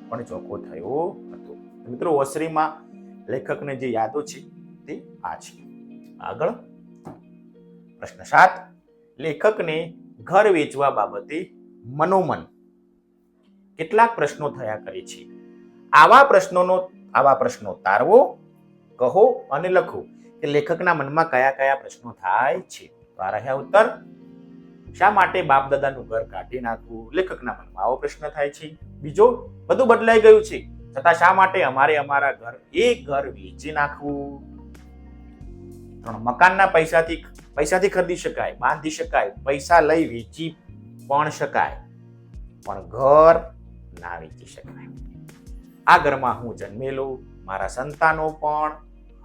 પણ ચોકો થયો હતો. મિત્રો ઓસરીમાં લેખકને જે યાદો છે તે આ છે. આગળ પ્રશ્ન 7. લેખકને ઘર વેચવા બાબતે મનોમન કેટલાક પ્રશ્નો થયા કરે છે. આવા પ્રશ્નો તારવો, કહો અને લખો કે લેખકના મનમાં કયા કયા પ્રશ્નો થાય છે. તો આ રહ્યા ઉત્તર. શા માટે બાપ દાદાનું ઘર કાઢી નાખવું? લેખકના મનમાં આવો પ્રશ્ન થાય છે. બીજો, બધું બદલાઈ ગયું છે છતાં શા માટે અમારે અમારા ઘર વેચી નાખવું? 3, મકાનના પૈસાથી ખરીદી શકાય, બાંધી શકાય, પૈસા લઈ વેચી પણ શકાય, પણ ઘર ના વેચી શકાય. આ ઘરમાં હું જન્મેલો, મારા સંતાનો પણ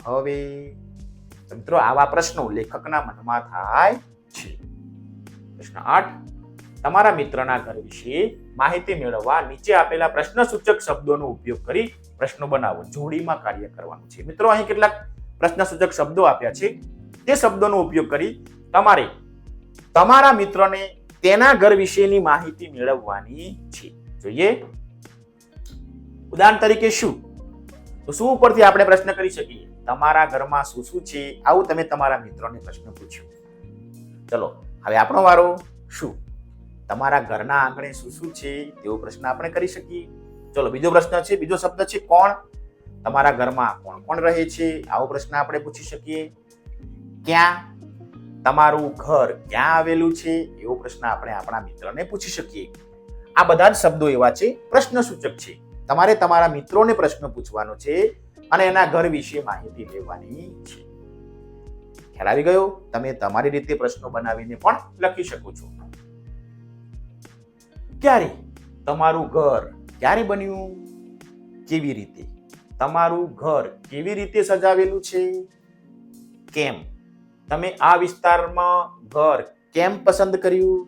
હવે. મિત્રો આવા પ્રશ્નો લેખકના મનમાં થાય છે. પ્રશ્ન 8. તમારા મિત્રના ઘર વિશે માહિતી મેળવવા નીચે આપેલા પ્રશ્નસૂચક શબ્દોનો ઉપયોગ કરી પ્રશ્નો બનાવો. જોડીમાં કાર્ય કરવાનું છે. મિત્રો અહીં કેટલાક પ્રશ્નસૂચક શબ્દો આપ્યા છે. તે શબ્દોનો ઉપયોગ કરી તમારે તમારા મિત્રને તેના ઘર વિશેની માહિતી મેળવવાની છે. જોઈએ ઉદાહરણ તરીકે શું? તો શું ઉપરથી આપણે પ્રશ્ન કરી શકીએ? તમારા ઘરમાં શું શું છે? આવું તમે તમારા મિત્રોને પ્રશ્ન પૂછ્યો. ચલો હવે આપણો વારો. શું તમારા ઘરના આંગણે શું શું છે તેવો પ્રશ્ન આપણે કરી શકીએ. ચલો બીજો પ્રશ્ન છે, બીજો શબ્દ છે કોણ. તમારા ઘરમાં કોણ કોણ રહે છે, આવો પ્રશ્ન આપણે પૂછી શકીએ. ક્યાં, તમારું ઘર ક્યાં આવેલું છે, એવો પ્રશ્ન આપણે આપણા મિત્રને પૂછી શકીએ. આ બધા જ શબ્દો એવા છે પ્રશ્ન સૂચક છે. તમારે તમારા મિત્રોને પ્રશ્ન પૂછવાનો છે અને એના ઘર વિશે માહિતી લેવાની છે. ખ્યાલ આવી ગયો? તમે તમારી રીતે પ્રશ્નો બનાવીને પણ લખી શકો છો. ક્યારે, તમારું ઘર ક્યારે બન્યું, કેવી રીતે, તમારું ઘર કેવી રીતે સજાવેલું છે, કેમ, તમે આ વિસ્તારમાં ઘર કેમ પસંદ કર્યું,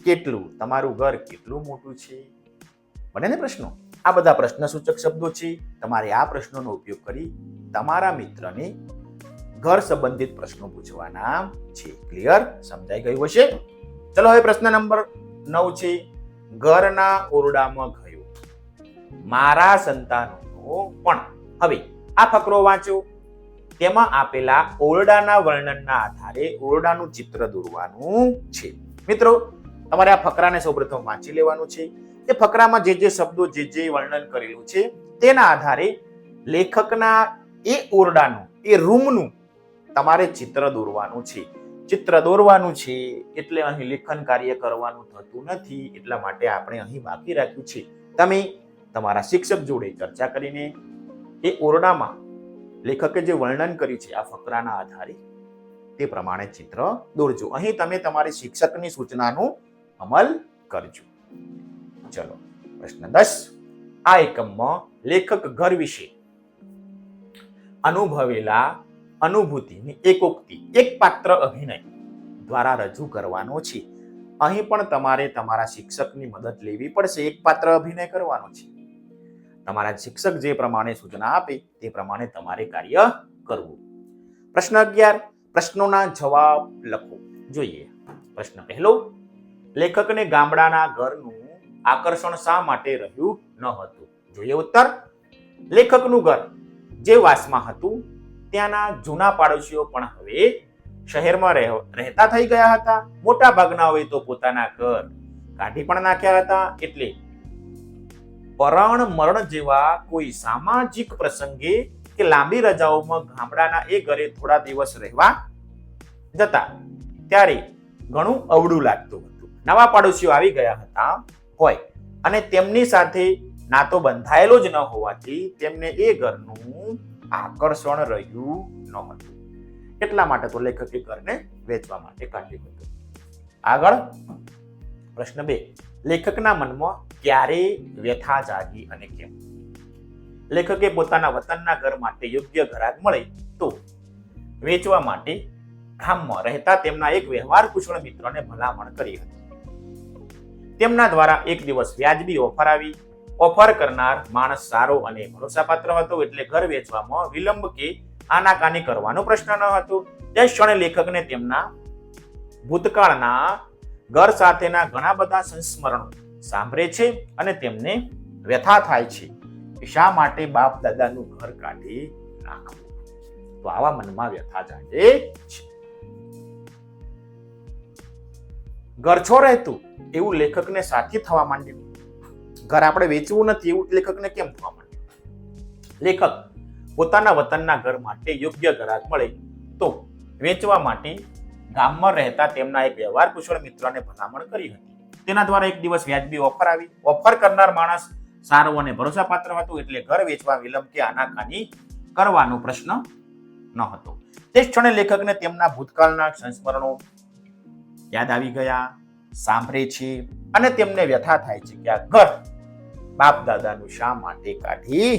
કેટલું, તમારું ઘર કેટલું મોટું છે. બને ને પ્રશ્નો? આ બધા પ્રશ્ન સૂચક શબ્દો છે. તમારે આ પ્રશ્નોનો ઉપયોગ કરી તમારા મિત્રને ઘર સંબંધિત પ્રશ્નો પૂછવાના છે. ક્લિયર? સમજાઈ ગયું હશે? ચલો હવે પ્રશ્ન નંબર 9 છે, ઘરના ઓરડામાં ગયો મારા સંતાનોનો પણ. હવે આ ફકરો વાંચો. તેમાં આપેલા ઓરડાના વર્ણનના આધારે ઓરડાનું ચિત્ર દોરવાનું છે. મિત્રો, તમારે આ ફકરાને સૌપ્રથમ વાંચી લેવાનું છે. એ ફકરામાં જે જે શબ્દો જે વર્ણન કરેલું છે તેના આધારે લેખકના એ ઓરડાનું, એ રૂમનું તમારે ચિત્ર દોરવાનું છે. ચિત્ર દોરવાનું છે એટલે અહીં લેખન કાર્ય કરવાનું થતું નથી. એટલા માટે આપણે અહીં બાકી રાખ્યું છે તમે તમારા શિક્ષક જોડે ચર્ચા કરીને એ ઓરડામાં લેખકે જે વર્ણન કર્યું છે આ ફકરાના આધારે તે પ્રમાણે ચિત્ર દોરજો. અહીં તમે તમારી શિક્ષકની સૂચનાનું અમલ કરજો. ચલો પ્રશ્ન 10. આ એકમમાં લેખક ઘર વિશે અનુભવેલા અનુભૂતિની એકોક્તિ એક પાત્ર અભિનય દ્વારા રજૂ કરવાનો છે. અહીં પણ તમારે તમારા શિક્ષકની મદદ લેવી પડશે. એક પાત્ર અભિનય કરવાનો છે. તમારા શિક્ષક જે પ્રમાણે સૂચના આપે તે પ્રમાણે તમારે કાર્ય કરવું. પ્રશ્ન 11. પ્રશ્નોના જવાબ લખો. જોઈએ પ્રશ્ન પહેલો, લેખકને ગામડાના ઘરનું આકર્ષણ શા માટે રહ્યું ન હતું? જોઈએ ઉત્તર. લેખકનું ઘર જે વાસમાં હતું ત્યાંના જૂના પાડોશીઓ પણ હવે શહેરમાં રહેતા થઈ ગયા હતા. મોટા ભાગનાઓએ તો પોતાના ઘર કાઢી પણ નાખ્યા હતા. એટલે પરણ મરણ જેવા કોઈ સામાજિક પ્રસંગે કે લાંબી રજાઓમાં ગામડાના એ ઘરે થોડા દિવસ રહેવા જતા ત્યારે ઘણું અવળું લાગતું હતું. નવા પાડોશીઓ આવી ગયા હતા હોય અને તેમની સાથે નાતો બંધાયેલો જ ન હોવાથી તેમને એ ઘરનું આકર્ષણ રહ્યું ન હતું. એટલા માટે તો લેખકે ઘરને વેચવા માટે કાઢ્યું હતું. આગળ પ્રશ્ન 2. લેખકના મનમાં ક્યારે વ્યથા જાગી અને કેમ? લેખકે પોતાના વતનના ઘર માટે યોગ્ય ગ્રાહક મળે તો વેચવા માટે ગામમાં રહેતા તેમના એક વ્યવહાર કુશળ મિત્રને ભલામણ કરી હતી. તેમના દ્વારા એક દિવસ વ્યાજબી ઓફર આવી. ઓફર કરનાર માણસ સારો અને ભરોસાપાત્ર હતો એટલે ઘર વેચવામાં વિલંબ કે આનાકાની કરવાનો પ્રશ્ન ન હતો. તે ક્ષણે લેખકને તેમના ભૂતકાળના ઘર સાથેના ઘણા બધા સંસ્મરણો સાંભળે છે અને તેમને વ્યથા થાય છે કે શા માટે બાપ દાદાનું ઘર કાઢી નાખવું. તો આવા મનમાં વ્યથા જાગે છે. ઘર છો રહેતું એવું લેખકને સાથી થવા માંડ્યું. ઘર આપણે વેચવું નથી એવું લેખકને કેમ થવા માંડ્યું? લેખક પોતાના વતનના ઘર માટે યોગ્ય ગ્રાહક મળે તો વેચવા માટે ગામમાં રહેતા તેમના એક વ્યવહાર કુશળ મિત્રને ભલામણ કરી હતી. તેના દ્વારા એક દિવસ વ્યાજબી ઓફર આવી. ઓફર કરનાર માણસ સારો અને ભરોસાપાત્ર હતો એટલે ઘર વેચવા વિલંબ કે આનાકાની કરવાનો પ્રશ્ન ન હતો. તે ક્ષણે લેખકને તેમના ભૂતકાળના સંસ્મરણો યાદ આવી ગયા, સાંભળે છે અને તેમને વ્યથા થાય છે કે આ ઘર બાપ દાદાનું શા માટે કાઢી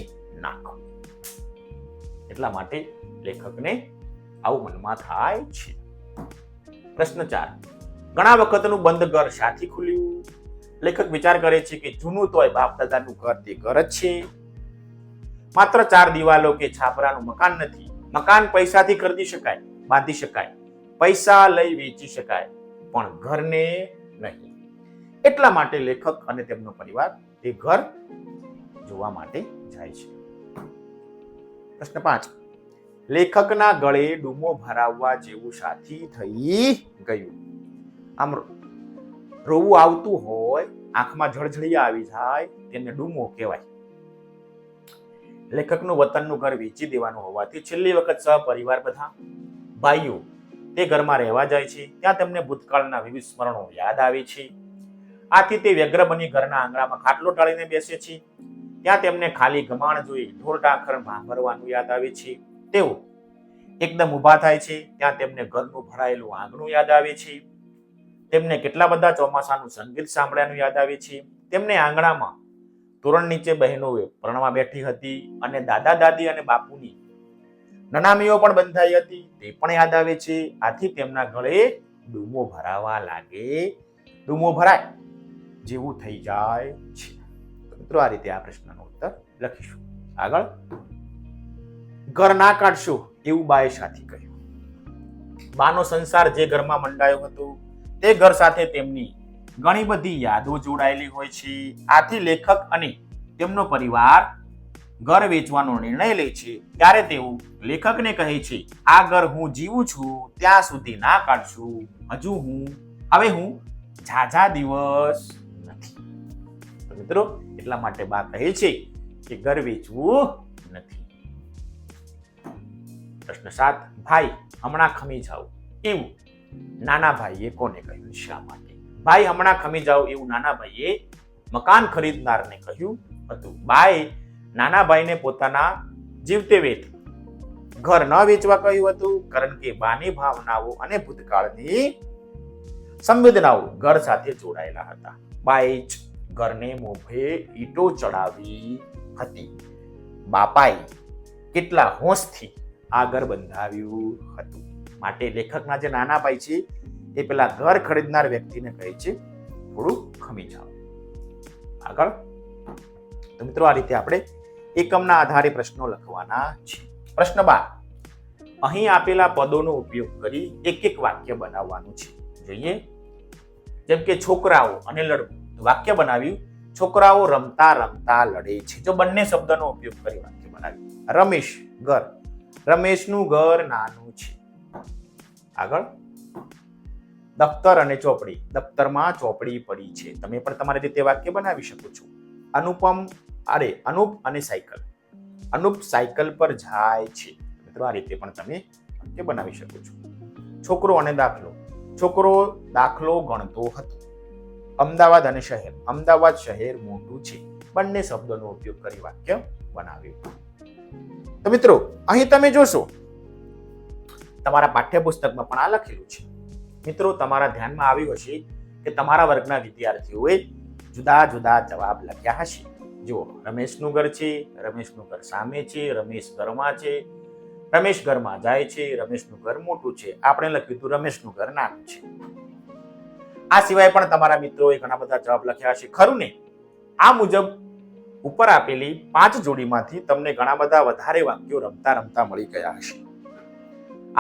નાખો. એટલા માટે લેખકને આવું મનમાં થાય છે. પ્રશ્ન 4. ઘણા વખતનું બંધ ઘર શાથી ખુલ્યું? લેખક વિચાર કરે છે કે જૂનું તોય બાપ દાદાનું ઘર તે ઘર જ છે. માત્ર 4 દિવાલો કે છાપરાનું મકાન નથી. મકાન પૈસાથી ખરીદી શકાય, બાંધી શકાય, પૈસા લઈ વેચી શકાય, પણ ઘરને નહીં. એટલા માટે લેખક અને તેમનો પરિવાર તે ઘર જોવા માટે જાય છે. પ્રશ્ન 5. લેખકના ગળે ડૂમો ભરાવવા જેવું સાથી થઈ ગયું. આમ રોવું આવતું હોય, આંખમાં જળજળિયા આવી જાય તેને ડૂમો કહેવાય. લેખકનું વતનનું ઘર વેચી દેવાનું હોવાથી છેલ્લી વખત સહપરિવાર બધા ભાઈઓ તે ઘરમાં રહેવા જાય છે. ત્યાં તેમને ભૂતકાળના વિવિધ સ્મરણો યાદ આવે છે. આથી તે વ્યગ્ર બની ઘરના આંગણામાં ખાટલો ટાળીને બેસે છે. ત્યાં તેમને ખાલી ગમાણ જોઈ ઢોર ઢાંખર ભરવાનું યાદ આવે છે. તેઓ એકદમ ઊભા થાય છે. ત્યાં તેમને ઘરનું ભરાયેલું આંગણું યાદ આવે છે. તેમને કેટલા બધા ચોમાસાનું સંગીત સાંભળ્યાનું યાદ આવે છે. તેમને આંગણામાં તોરણ નીચે બહેનો પરણવા બેઠી હતી અને દાદા દાદી અને બાપુની નનામીઓ પણ બંધાઈ હતી તે પણ યાદ આવે છે. આથી તેમના ગળે ડૂમો ભરાવા લાગે, ડૂમો ભરાય જેવું થઈ જાય છે. મિત્રો આ રીતે આ પ્રશ્નનો ઉત્તર લખીશું. આગળ, ઘર ના કાઢશો એવું બાએ સાથી કહ્યું. બાનો સંસાર જે ઘરમાં મંડાયો હતો તે ઘર સાથે તેમની ઘણી બધી યાદો જોડાયેલી હોય છે. આથી લેખક અને તેમનો પરિવાર ઘર વેચવાનો નિર્ણય લે છે. ત્યારે તેઓ લેખકને કહે છે, આ ઘર હું જીવું છું ત્યાં સુધી ના કાઢશું. હવે હું ઝાઝા દિવસ નથી. મિત્રો એટલા માટે બા કહે છે કે ઘર વેચવું નથી. પ્રશ્ન 7, ભાઈ હમણાં ખમી જાઓ એવું નાના ભાઈએ કોને કહ્યું? શા માટે? ભાઈ હમણાં ખમી જાઓ એવું નાના ભાઈએ મકાન ખરીદનારને કહ્યું હતું. બાએ નાના ભાઈને પોતાના જીવતે વેત ઘર ન વેચવા કહ્યું હતું, કારણ કે બાની ભાવનાઓ અને ભૂતકાળની સંવેદનાઓ ઘર સાથે જોડાયેલા હતા. બાએ જ ઘરને મોભે ઈંટો ચડાવી હતી. બાપાએ કેટલા હોંશથી આ ઘર બંધાવ્યું હતું. માટે લેખકના જે નાના ભાઈ છે એ પેલા ઘર ખરીદનાર વ્યક્તિને કહે છે થોડું ખમી જાઓ. આગળ, તો મિત્રો આ રીતે આપણે એકમના આધારે પ્રશ્નો લખવાના છે. પ્રશ્ન 12, અહીં આપેલા પદોનો ઉપયોગ કરી એક એક વાક્ય બનાવવાનું છે. જોઈએ, જેમ કે છોકરાઓ અને લડવું. વાક્ય બનાવ્યું, છોકરાઓ રમતા રમતા લડે છે. જો બંને શબ્દનો ઉપયોગ કરી વાક્ય બનાવ્યું. રમેશ ઘર, રમેશનું ઘર નાનું છે. આગળ, દફતર અને ચોપડી, દફતરમાં ચોપડી પડી છે. તમે પણ તમારી રીતે વાક્ય બનાવી શકો છો. અનુપ અને સાયકલ, અનુપ સાયકલ પર જાય છે. મિત્રો આ રીતે પણ તમે વાક્ય બનાવી શકો છો. છોકરો અને દાખલો, છોકરો દાખલો ગણતો હતો. અમદાવાદ અને શહેર, અમદાવાદ શહેર મોટું છે. બંને શબ્દોનો ઉપયોગ કરી વાક્ય બનાવ્યું. તો મિત્રો અહીં તમે જોશો તમારા પાઠ્યપુસ્તકમાં પણ આ લખેલું છે. મિત્રો તમારા ધ્યાનમાં આવ્યું હશે કે તમારા વર્ગના વિદ્યાર્થીઓએ જુદા જુદા જવાબ લખ્યા હશે. જુઓ, રમેશનું ઘર છે, રમેશનું ઘર સામે છે, રમેશ ઘરમાં છે, રમેશ ઘરમાં જાય છે, રમેશનું ઘર મોટું છે. આપણે લખ્યું હતું રમેશનું ઘર નાનું છે. આ સિવાય પણ તમારા મિત્રોએ ઘણા બધા જવાબ લખ્યા હશે, ખરું ને? આ મુજબ ઉપર આપેલી 5 જોડીમાંથી તમને ઘણા બધા વધારે વાક્યો રમતા રમતા મળી ગયા હશે.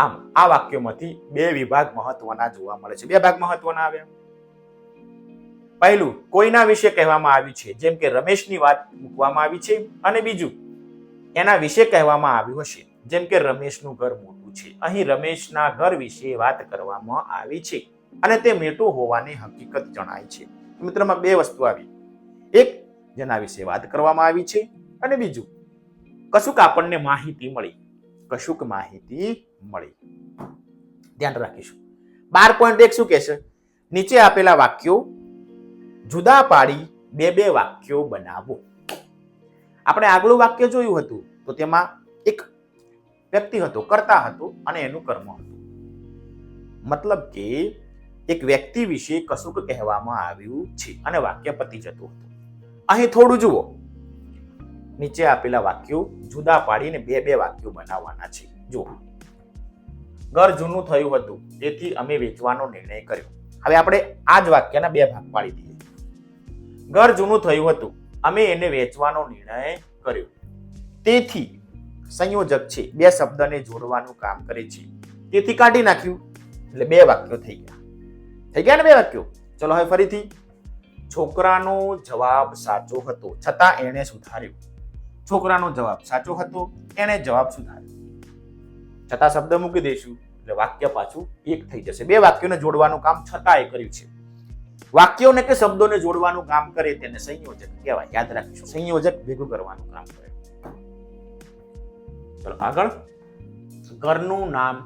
આમ આ વાક્યોમાંથી 2 વિભાગ મહત્વના જોવા મળે છે. 2 ભાગ મહત્વના આવ્યા. પહેલું, કોઈના વિશે કહેવામાં આવ્યું છે, જેમ કે રમેશની વાત મૂકવામાં આવી છે, અને બીજું એના વિશે કહેવામાં આવ્યું હશે, જેમ કે રમેશનું ઘર મોટું છે. અહીં રમેશના ઘર વિશે વાત કરવામાં આવી છે અને તે મોટું હોવાની હકીકત જણાય છે. મિત્રોમાં 2 વસ્તુ આવી. એક, જેના વિશે વાત કરવામાં આવી છે, અને બીજું કશુંક આપણને માહિતી મળી. કશુંક માહિતી મળી. ધ્યાન રાખીશું. 12.1 શું કહે છે? નીચે આપેલા વાક્યો જુદા પાડી 2 વાક્યો બનાવો. આપણે આગલું વાક્ય જોયું હતું તો તેમાં એક વ્યક્તિ હતો, કર્તા હતો, અને એનું કર્મ હતું. મતલબ કે એક વ્યક્તિ વિશે કશુંક કહેવામાં આવ્યું છે અને વાક્ય પતી જતું હતું. અહીં થોડું જુઓ, નીચે આપેલા વાક્યો જુદા પાડીને 2 વાક્યો બનાવવાના છે. જુઓ, ઘર જૂનું થયું હતું તેથી અમે વેચવાનો નિર્ણય કર્યો. હવે આપણે આ જ વાક્યના 2 ભાગ પાડી દઈએ. ઘર જૂનું થયું હતું, અમે એને વેચવાનો નિર્ણય કર્યો. તેથી સંયોજક છે, 2 શબ્દને જોડવાનું કામ કરે છે. તેથી કાઢી નાખ્યું એટલે 2 વાક્યો થઈ ગયા. થઈ ગયા ને 2 વાક્યો? ચલો હવે ફરીથી. છોકરાનો જવાબ સાચો હતો છતાં એણે સુધાર્યો. છોકરાનો જવાબ સાચો હતો, એણે જવાબ સુધાર્યો. છતાં શબ્દ મૂકી દઈશું એટલે વાક્ય પાછું એક થઈ જશે. 2 વાક્યોને જોડવાનું કામ છતાં એ કર્યું છે. વાક્યોને કે શબ્દોને જોડવાનું કામ કરે તેને સંયોજક કહેવાય. યાદ રાખીશું, સંયોજક ભેગું કરવાનું કામ કરે. ચલો આગળ. ઘરનું નામ.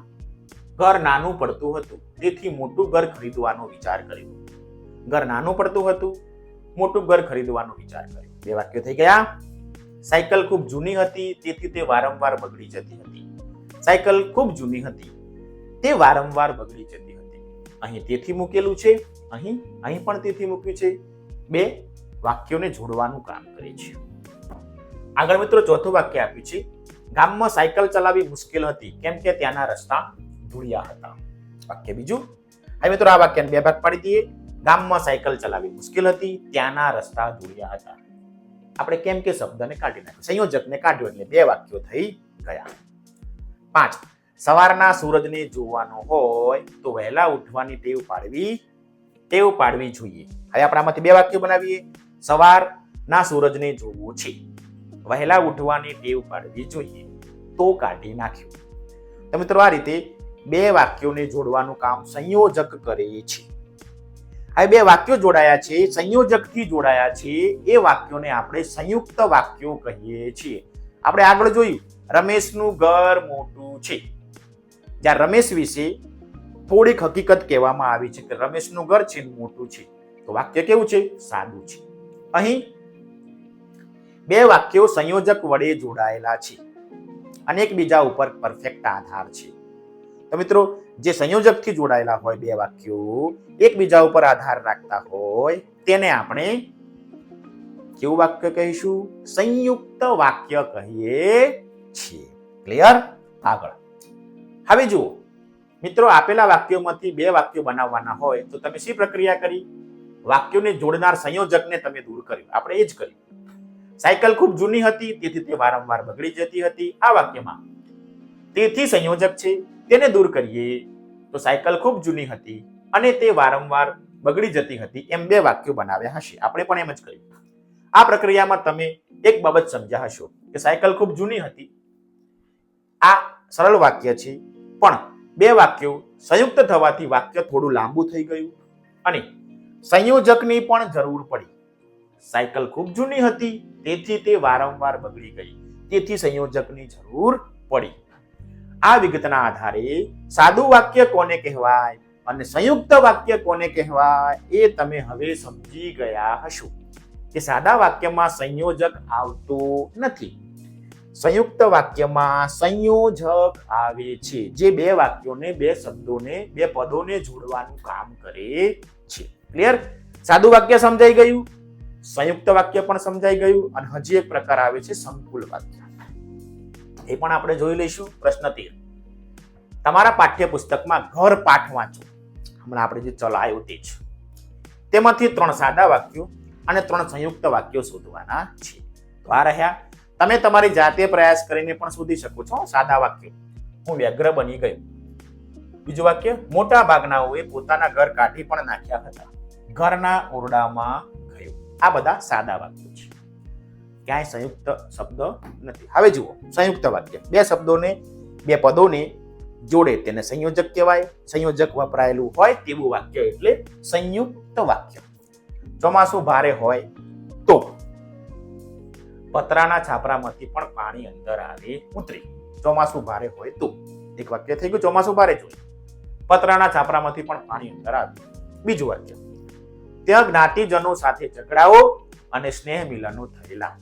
ઘર નાનું પડતું હતું, તેથી મોટું ઘર ખરીદવાનો વિચાર કર્યો. ઘર નાનું પડતું હતું, મોટું ઘર ખરીદવાનો વિચાર કર્યો. બે વાક્યો થઈ ગયા. સાયકલ ખૂબ જૂની હતી, તેથી તે વારંવાર બગડી જતી હતી. સાયકલ ખૂબ જૂની હતી, તે વારંવાર બગડી જતી હતી. અહીં તેથી મૂકેલું છે, અહીં પણ તેથી મૂક્યું છે. બે વાક્યોને જોડવાનું કામ કરે છે. આગળ મિત્રો ચોથું વાક્ય આપ્યું છે. ગામમાં સાયકલ ચલાવવી મુશ્કેલ હતી, કેમ કે ત્યાંના રસ્તા ધૂળિયા હતા. વાક્ય બીજું. હવે મિત્રો આ વાક્યને બે ભાગ પાડી દઈએ. ગામમાં સાયકલ ચલાવવી મુશ્કેલ હતી, ત્યાંના રસ્તા ધૂળિયા હતા. આપણે કેમ કે શબ્દને કાઢી નાખ્યો, સંયોજકને કાઢ્યો એટલે બે વાક્યો થઈ ગયા. 5. સવારના સૂરજને જોવાનો હોય તો વહેલા ઉઠવાની ટેવ પાડવી જોઈએ. હવે આપણે આમાંથી બે વાક્યો બનાવીએ. સવારના સૂરજને જોવો છે, વહેલા ઉઠવાની ટેવ પાડવી જોઈએ, તો કાઢી નાખ્યું. તો મિત્રો આ રીતે બે વાક્યોને જોડવાનું કામ સંયોજક કરે છે. હવે બે વાક્યો જોડાયા છે, સંયોજકથી જોડાયા છે, એ વાક્યોને આપણે સંયુક્ત વાક્યો કહીએ છીએ. આપણે આગળ જોયું રમેશનું ઘર મોટું છે. જ્યાં રમેશ વિશે થોડીક હકીકત કહેવામાં આવી છે કે રમેશનું ઘર છે મોટું છે, તો વાક્ય કેવું છે? સાદું છે. અહીં બે વાક્યો સંયોજક વડે જોડાયેલા છે અને એકબીજા ઉપર પરફેક્ટ આધાર છે. તો મિત્રો જે સંયોજકથી જોડાયેલા હોય બે વાક્યો એકબીજા ઉપર આધાર રાખતા હોય તેને આપણે કેવું વાક્ય કહીશું? સંયુક્ત વાક્ય કહીએ છીએ. ક્લિયર? આગળ. હવે જુઓ મિત્રો, આપેલા વાક્યોમાંથી બે વાક્યો બનાવવાના હોય તો તમે શી પ્રક્રિયા કરી? વાક્યોને જોડનાર સંયોજકને તમે દૂર કર્યું. આપણે એ જ કર્યું. સાયકલ ખૂબ જૂની હતી, તેથી તે વારંવાર બગડી જતી હતી. આ વાક્યમાં તેથી સંયોજક છે, તેને દૂર કરીએ તો સાયકલ ખૂબ જૂની હતી અને તે વારંવાર બગડી જતી હતી. એમ બે વાક્યો બનાવ્યા હશે. આપણે પણ એમ જ કર્યું. આ પ્રક્રિયામાં તમે એક બાબત સમજ્યા હશો કે સાયકલ ખૂબ જૂની હતી. આ સરળ વાક્ય છે, પણ બે વાક્યો સંયુક્ત થવાથી વાક્ય થોડું લાંબુ થઈ ગયું અને સંયોજકની પણ જરૂર પડી. સાયકલ ખૂબ જૂની હતી, તેથી તે વારંવાર બગડી ગઈ, તેથી સંયોજકની જરૂર પડી. આ વિગતના આધારે સાદું વાક્ય કોને કહેવાય અને સંયુક્ત વાક્ય કોને કહેવાય એ તમે હવે સમજી ગયા હશો કે સાદા વાક્યમાં સંયોજક આવતો નથી. સંયુક્ત વાક્યમાં સંયોજક આવે છે, જે બે વાક્યોને, બે શબ્દોને, બે પદોને જોડવાનું કામ કરે છે. ક્લિયર? સાદું વાક્ય સમજાઈ ગયું, સંયુક્ત વાક્ય પણ સમજાઈ ગયું અને હજી એક પ્રકાર આવે છે સંકુલ વાક્ય. એ પણ આપણે જોઈ લઈશું. પ્રશ્ન 13. તમારા પાઠ્યપુસ્તકમાં ઘર પાઠ વાંચો. હમણાં આપણે જે ચલાવ્યું તે છે. તેમાંથી 3 સાદા વાક્યો અને 3 સંયુક્ત વાક્યો શોધવાના છે. તો આ રહ્યા. તમે તમારી જાતે પ્રયાસ કરીને પણ શોધી શકો છો. સાદા વાક્યો: હું વ્યગ્ર બની ગયો. બીજું વાક્ય: મોટા ભાગનાઓએ પોતાના ઘર કાઢી પણ નાખ્યા હતા. ઘરના ઓરડામાં ગયો. આ બધા સાદા વાક્યો છે, ક્યાંય સંયુક્ત શબ્દ નથી. હવે જુઓ સંયુક્ત વાક્ય. બે શબ્દોને, બે પદોને જોડે તેને સંયોજક કહેવાય. સંયોજક વપરાયેલું હોય તેવું વાક્ય એટલે સંયુક્ત વાક્ય. ચોમાસું ભારે હોય તો પતરાના છાપરામાંથી પણ પાણી અંદર આવે ઉતરે. ચોમાસું ભારે હોય તો એક વાક્ય થઈ ગયું. ચોમાસું ભારે જોઈએ, પતરાના છાપરામાંથી પણ પાણી અંદર આવે. બીજું વાક્ય: ત્યાં જ્ઞાતિજનો સાથે ઝઘડાઓ અને સ્નેહ મિલનો થયેલા.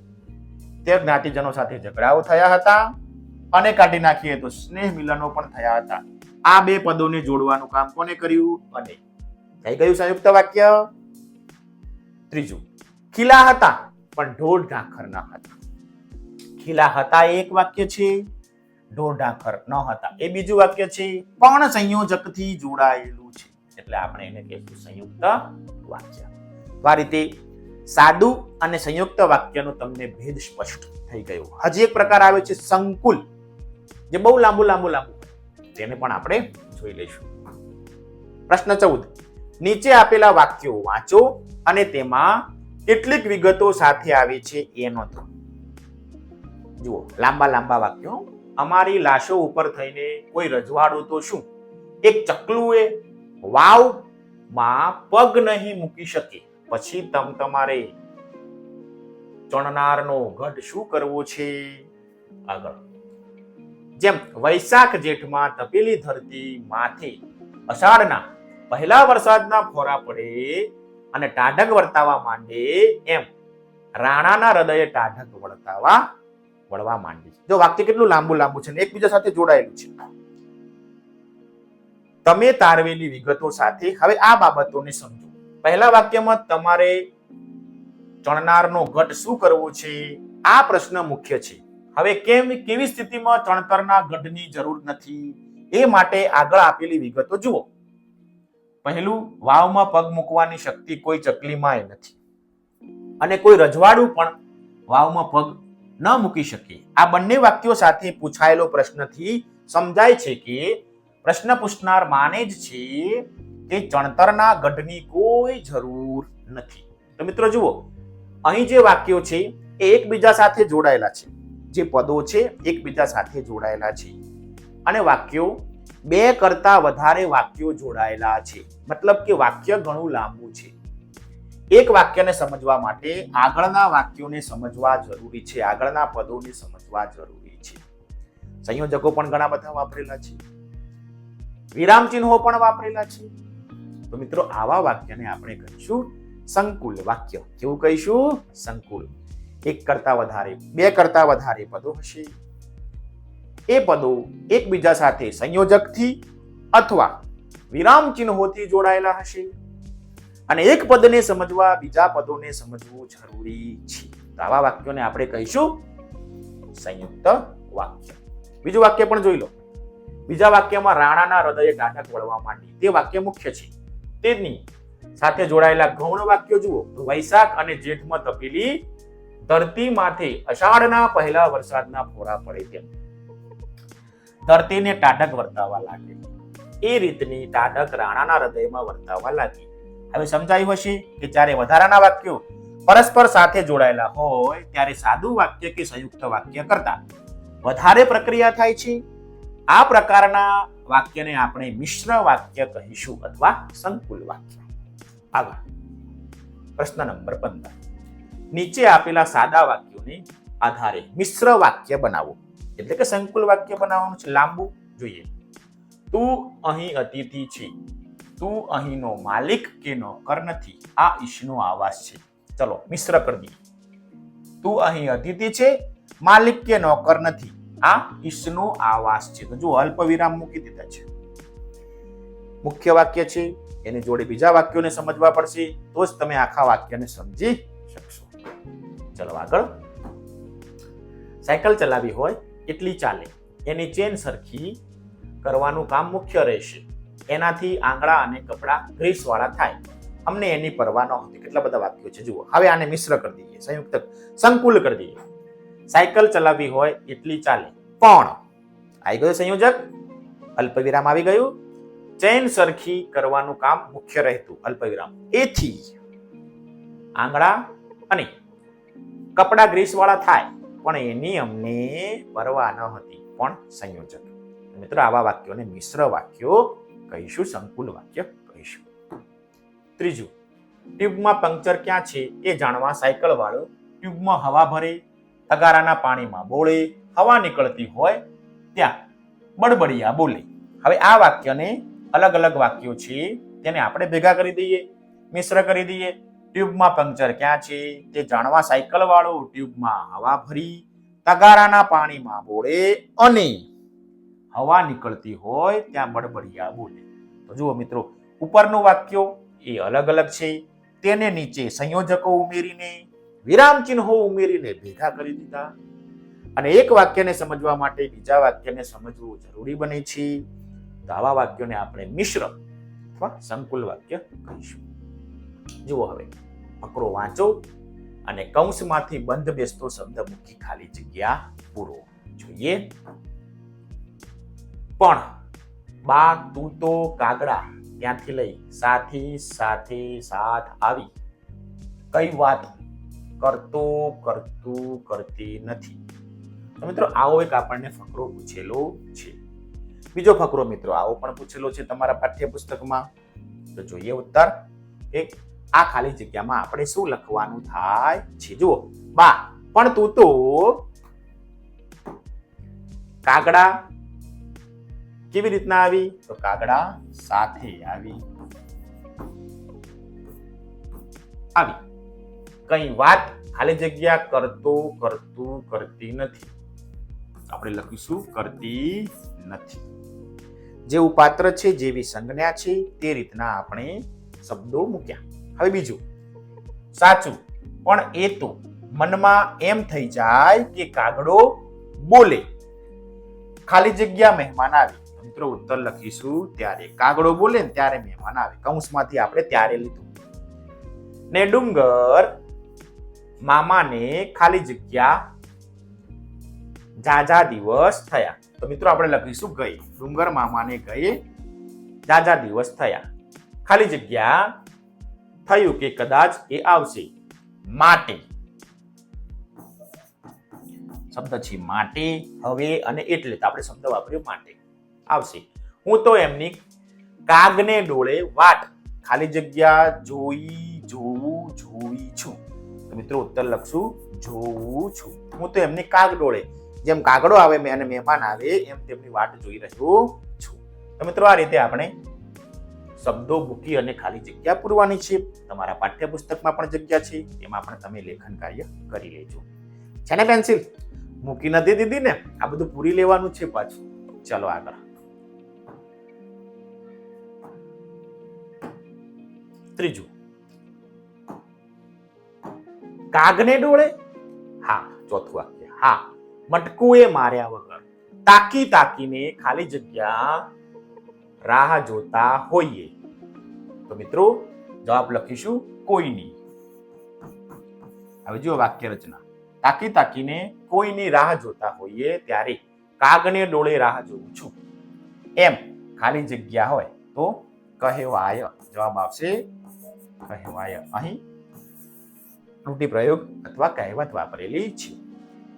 તે જ્ઞાતિજનો સાથે ઝઘડાઓ થયા હતા અને કાઢી નાખીએ તો સ્નેહ મિલનો પણ થયા હતા. આ બે પદોને જોડવાનું કામ કોને કર્યું? અને થઈ ગયું સંયુક્ત વાક્ય. ત્રીજું: ખીલા હતા પણ ઢોર ઢાંખર ન હતા. ખીલા હતા એક વાક્ય છે, ઢોર ઢાંખર ન હતા એ બીજું વાક્ય છે, પણ સંયોજકથી જોડાયેલું છે એટલે આપણે એને કહીશું સંયુક્ત વાક્ય. આ રીતે સાદું અને સંયુક્ત વાક્યનો તમને ભેદ સ્પષ્ટ થઈ ગયો. હજી એક પ્રકાર આવે છે સંકુલ, જે બહુ લાંબુ તેને પણ આપણે જોઈ લઈશું. પ્રશ્ન 14. નીચે આપેલા વાક્યો વાંચો અને તેમાં કેટલીક વિગતો સાથે આવી છે એ નોંધો. જુઓ લાંબા વાક્યો. અમારી લાશો ઉપર થઈને કોઈ રજવાડું તો શું? એક ચકલુએ વાવ માં પગ નહીં મૂકી શકે, પછી તમારે ચણનારનો ગઢ શું કરવો છે? આગળ, જેમ વૈશાખ જેઠમાં તપેલી ધરતી માથે અષાઢના પહેલા વરસાદના ફોરા પડે અને ટાઢક વર્તાવા માંડે, એમ રાણાના હૃદયે ટાઢક વળવા માંડી. જો વાક્ય કેટલું લાંબુ છે ને એકબીજા સાથે જોડાયેલું છે. તમે તારવેલી વિગતો સાથે હવે આ બાબતોને સમજો. પહેલા વાક્યમાં તમારે ચણનારનો ગઢ શું કરવો છે આ પ્રશ્ન મુખ્ય છે. હવે કેવી સ્થિતિમાં ચણતરના ગઢની જરૂર નથી એ માટે આગળ આપેલી વિગતો જુઓ. પહેલું, વાવમાં પગ મૂકવાની શક્તિ કોઈ ચકલીમાં નથી અને કોઈ રજવાડું પણ વાવમાં પગ ન મૂકી શકે. આ બંને વાક્યો સાથે પૂછાયેલો પ્રશ્નથી સમજાય છે કે પ્રશ્ન પૂછનાર માને જ છે કે ચણતરના ગઢની કોઈ જરૂર નથી. તો મિત્રો જુઓ, અહીં જે વાક્યો છે એ એકબીજા સાથે જોડાયેલા છે. જે પદો છે એકબીજા સાથે જોડાયેલા છે અને વાક્યો બે કરતા વધારે વાક્યો જોડાયેલા છે. મતલબ કે વાક્ય ઘણું લાંબુ છે. એક વાક્યને સમજવા માટે આગળના વાક્યોને સમજવા જરૂરી છે, આગળના પદોને સમજવા જરૂરી છે. સંયોજકો પણ ઘણા બધા વાપરેલા છે, વિરામ ચિહ્નો પણ વાપરેલા છે. તો મિત્રો આવા વાક્યને આપણે કહીશું સંકુલ વાક્ય. કેવું કહીશું? સંકુલ. એક કરતા વધારે, બે કરતા વધારે પદો હશે. એ પદો એકબીજા સાથે સંયોજકથી અથવા વિરામ ચિહ્નોથી જોડાયેલા હશે અને એક પદને સમજવા બીજા પદોને સમજવું જરૂરી છે. તો આવા વાક્યોને આપણે કહીશું સંયુક્ત વાક્ય. બીજું વાક્ય પણ જોઈ લો. બીજા વાક્યમાં રાણાના હૃદયે ટાઢક વળવા માંડી, તે વાક્ય મુખ્ય છે. તેની સાથે જોડાયેલા ગૌણ વાક્યો જુઓ. વૈશાખ અને જેઠમાં તપેલી ધરતી માથે અષાઢના પહેલા વરસાદના ફોરા પડે તેમ ધરતીને ટાઢક વર્તાવા લાગે, એ રીતની ટાઢક રાણાના હૃદયમાં વર્તાવા લાગી. હવે સમજાયું હશે કે જ્યારે વધારાના વાક્યો પરસ્પર સાથે જોડાયેલા હોય ત્યારે સાદું વાક્ય કે સંયુક્ત વાક્ય કરતા વધારે પ્રક્રિયા થાય છે. આ પ્રકારના વાક્યને આપણે મિશ્ર વાક્ય કહીશું અથવા સંકુલ વાક્ય. આગળ, પ્રશ્ન નંબર 15. નીચે આપેલા સાદા વાક્યોને આધારે મિશ્ર વાક્ય બનાવો. એટલે કે સંકુલ વાક્ય બનાવવાનું છે. લાંબુ જોઈએ. તું અહીં અતિથિ છે, તું અહીંનો માલિક કે નોકર નથી, આ ઈશનો આવાસ છે. ચલો મિશ્ર કરી દઈએ. તું અહીં અતિથિ છે, માલિક કે નોકર નથી, આ ઈશનો આવાસ છે. તો જો અલ્પ વિરામ મૂકી દીધા છે. મુખ્ય વાક્ય છે, એની જોડે બીજા વાક્યોને સમજવા પડશે તો જ તમે આખા વાક્યને સમજી શકશો. ચલો આગળ. સાયકલ ચલાવી હોય એટલી ચાલે, એની ચેન સરખી કરવાનું કામ મુખ્ય રહેશે, એનાથી આંગળા અને કપડા ગ્રીસ વાળા થાય, અમને એની પરવા ન હતી. કેટલા બધા વાક્યો છે જુઓ. હવે આને મિશ્ર કરી દઈએ, સંયુક્ત સંકુલ કરી દઈએ. સાયકલ ચલાવવી હોય એટલી ચાલે, પણ આવી ગયું સંયોજક, અલ્પ વિરામ આવી ગયું. ચેન સરખી કરવાનું કામ મુખ્ય રહેતું, અલ્પ વિરામ, એથી આંગળા અને કપડા ગ્રીસ વાળા થાય, પણ એની અમને પરવા ન હતી, પણ સંયોજક. મિત્રો આવા વાક્યોને મિશ્ર વાક્યો કહીશું, સંકુલ વાક્ય કહીશું. ત્રીજું, ટ્યુબમાં પંક્ચર ક્યાં છે એ જાણવા સાયકલ વાળો ટ્યુબમાં હવા ભરે, તગારાના પાણીમાં બોળે, હવા નીકળતી હોય ત્યાં બડબડિયા બોલે. હવે આ વાક્યને અલગ અલગ વાક્યો છે તેને આપણે ભેગા કરી દઈએ, મિશ્ર કરી દઈએ. ટ્યુબમાં પંક્ચર ક્યાં છે તે જાણવા સાયકલ વાળો ટ્યુબમાં હવા ભરી, તગારાના પાણીમાં બોળે અને હવા નીકળતી હોય ત્યાં બડબડિયા બોલે. તો જુઓ મિત્રો, ઉપરનું વાક્યો એ અલગ અલગ છે, તેને નીચે સંયોજકો ઉમેરીને, વિરામ ચિહ્નો ઉમેરીને ભેગા કરી દીધા અને એક વાક્યને સમજવા માટે બીજા વાક્યને સમજવું જરૂરી બને છે. તો આવા વાક્યોને આપણે મિશ્ર અથવા સંકુલ વાક્ય કહીશું. જુઓ, હવે ફકરો વાંચો અને કૌંસમાંથી બંધ બેસતો શબ્દ મૂકી ખાલી જગ્યા પૂરો. જોઈએ. પણ બા તું તો કાગડા ત્યાંથી લઈ સાથી સાથે સાથ આવી, કઈ વાત કરતો કરતું કરતી નથી. તો મિત્રો આવો એક આપણને ફકરો પૂછેલો છે. બીજો ફકરો મિત્રો આવો પણ પૂછેલો છે તમારા પાઠ્યપુસ્તકમાં. તો જોઈએ ઉત્તર. એક આ ખાલી જગ્યામાં આપણે શું લખવાનું થાય છે? જુઓ, બા પણ તું તો કાગડા કેવી રીતના આવી? તો કાગડા સાથે આવી. કઈ વાત ખાલી જગ્યા કરતી નથી. આપણે લખીશું કરતી નથી. જેવું પાત્ર છે, જેવી સંજ્ઞા છે, તે રીતના આપણે શબ્દો મૂક્યા. હવે બીજું, સાચું પણ એ તો મનમાં એમ થઈ જાય કે કાગડો બોલે. ખાલી જગ્યા મહેમાન આવે. મિત્રો ઉત્તર લખીશું ત્યારે. કાગડો બોલે ને ત્યારે મહેમાન આવે. કૌંસમાંથી આપણે ત્યારે લીધું. ને ડુંગર મામાને ખાલી જગ્યા જાજા દિવસ થયા. તો મિત્રો આપણે લખીશું ગઈ. ડુંગર મામાને ગઈ જાજા દિવસ થયા. ખાલી જગ્યા થયું કે કદાચ એ આવશે. માટે શબ્દ છે માટે, હવે અને એટલે. તો આપણે શબ્દ વાપર્યો માટે. આવશે. હું તો એમની કાગને ડોળે વાટ ખાલી જગ્યા જોઈ છું. તો મિત્રો ઉત્તર લખશું જોઉં છું. હું તો એમની કાગ ડોળે, જેમ કાગડો આવે અને મહેમાન આવે એમ તેમની વાટ જોઈ રહ્યો છું. તો મિત્રો આ રીતે આપણે શબ્દો મૂકી અને ખાલી જગ્યા પૂરવાની છે. તમારા પાઠ્યપુસ્તકમાં પણ જગ્યા છે, એમાં પણ તમે લેખન કાર્ય કરી લેજો. છે ને પેન્સિલ? મૂકી નથી દીધી ને? આ બધું પૂરી લેવાનું છે પાછું. ચલો આગળ. ત્રીજું, કાગને ડોળે. હા, ચોથું વાક્ય. હા, મટકુએ માર્યા વગર તાકીને ખાલી જગ્યા રાહ જોતા હોઈએ. તો મિત્રો જવાબ લખીશું કોઈની. હવે જુઓ વાક્ય રચના. તાકીને કોઈની રાહ જોતા હોઈએ ત્યારે કાગને ડોળે રાહ જોઉં છું. એમ ખાલી જગ્યા હોય તો કહેવાય. જવાબ આવશે કહેવાય. અહીં રૂઢિપ્રયોગ અથવા કહેવત વાપરેલી છે.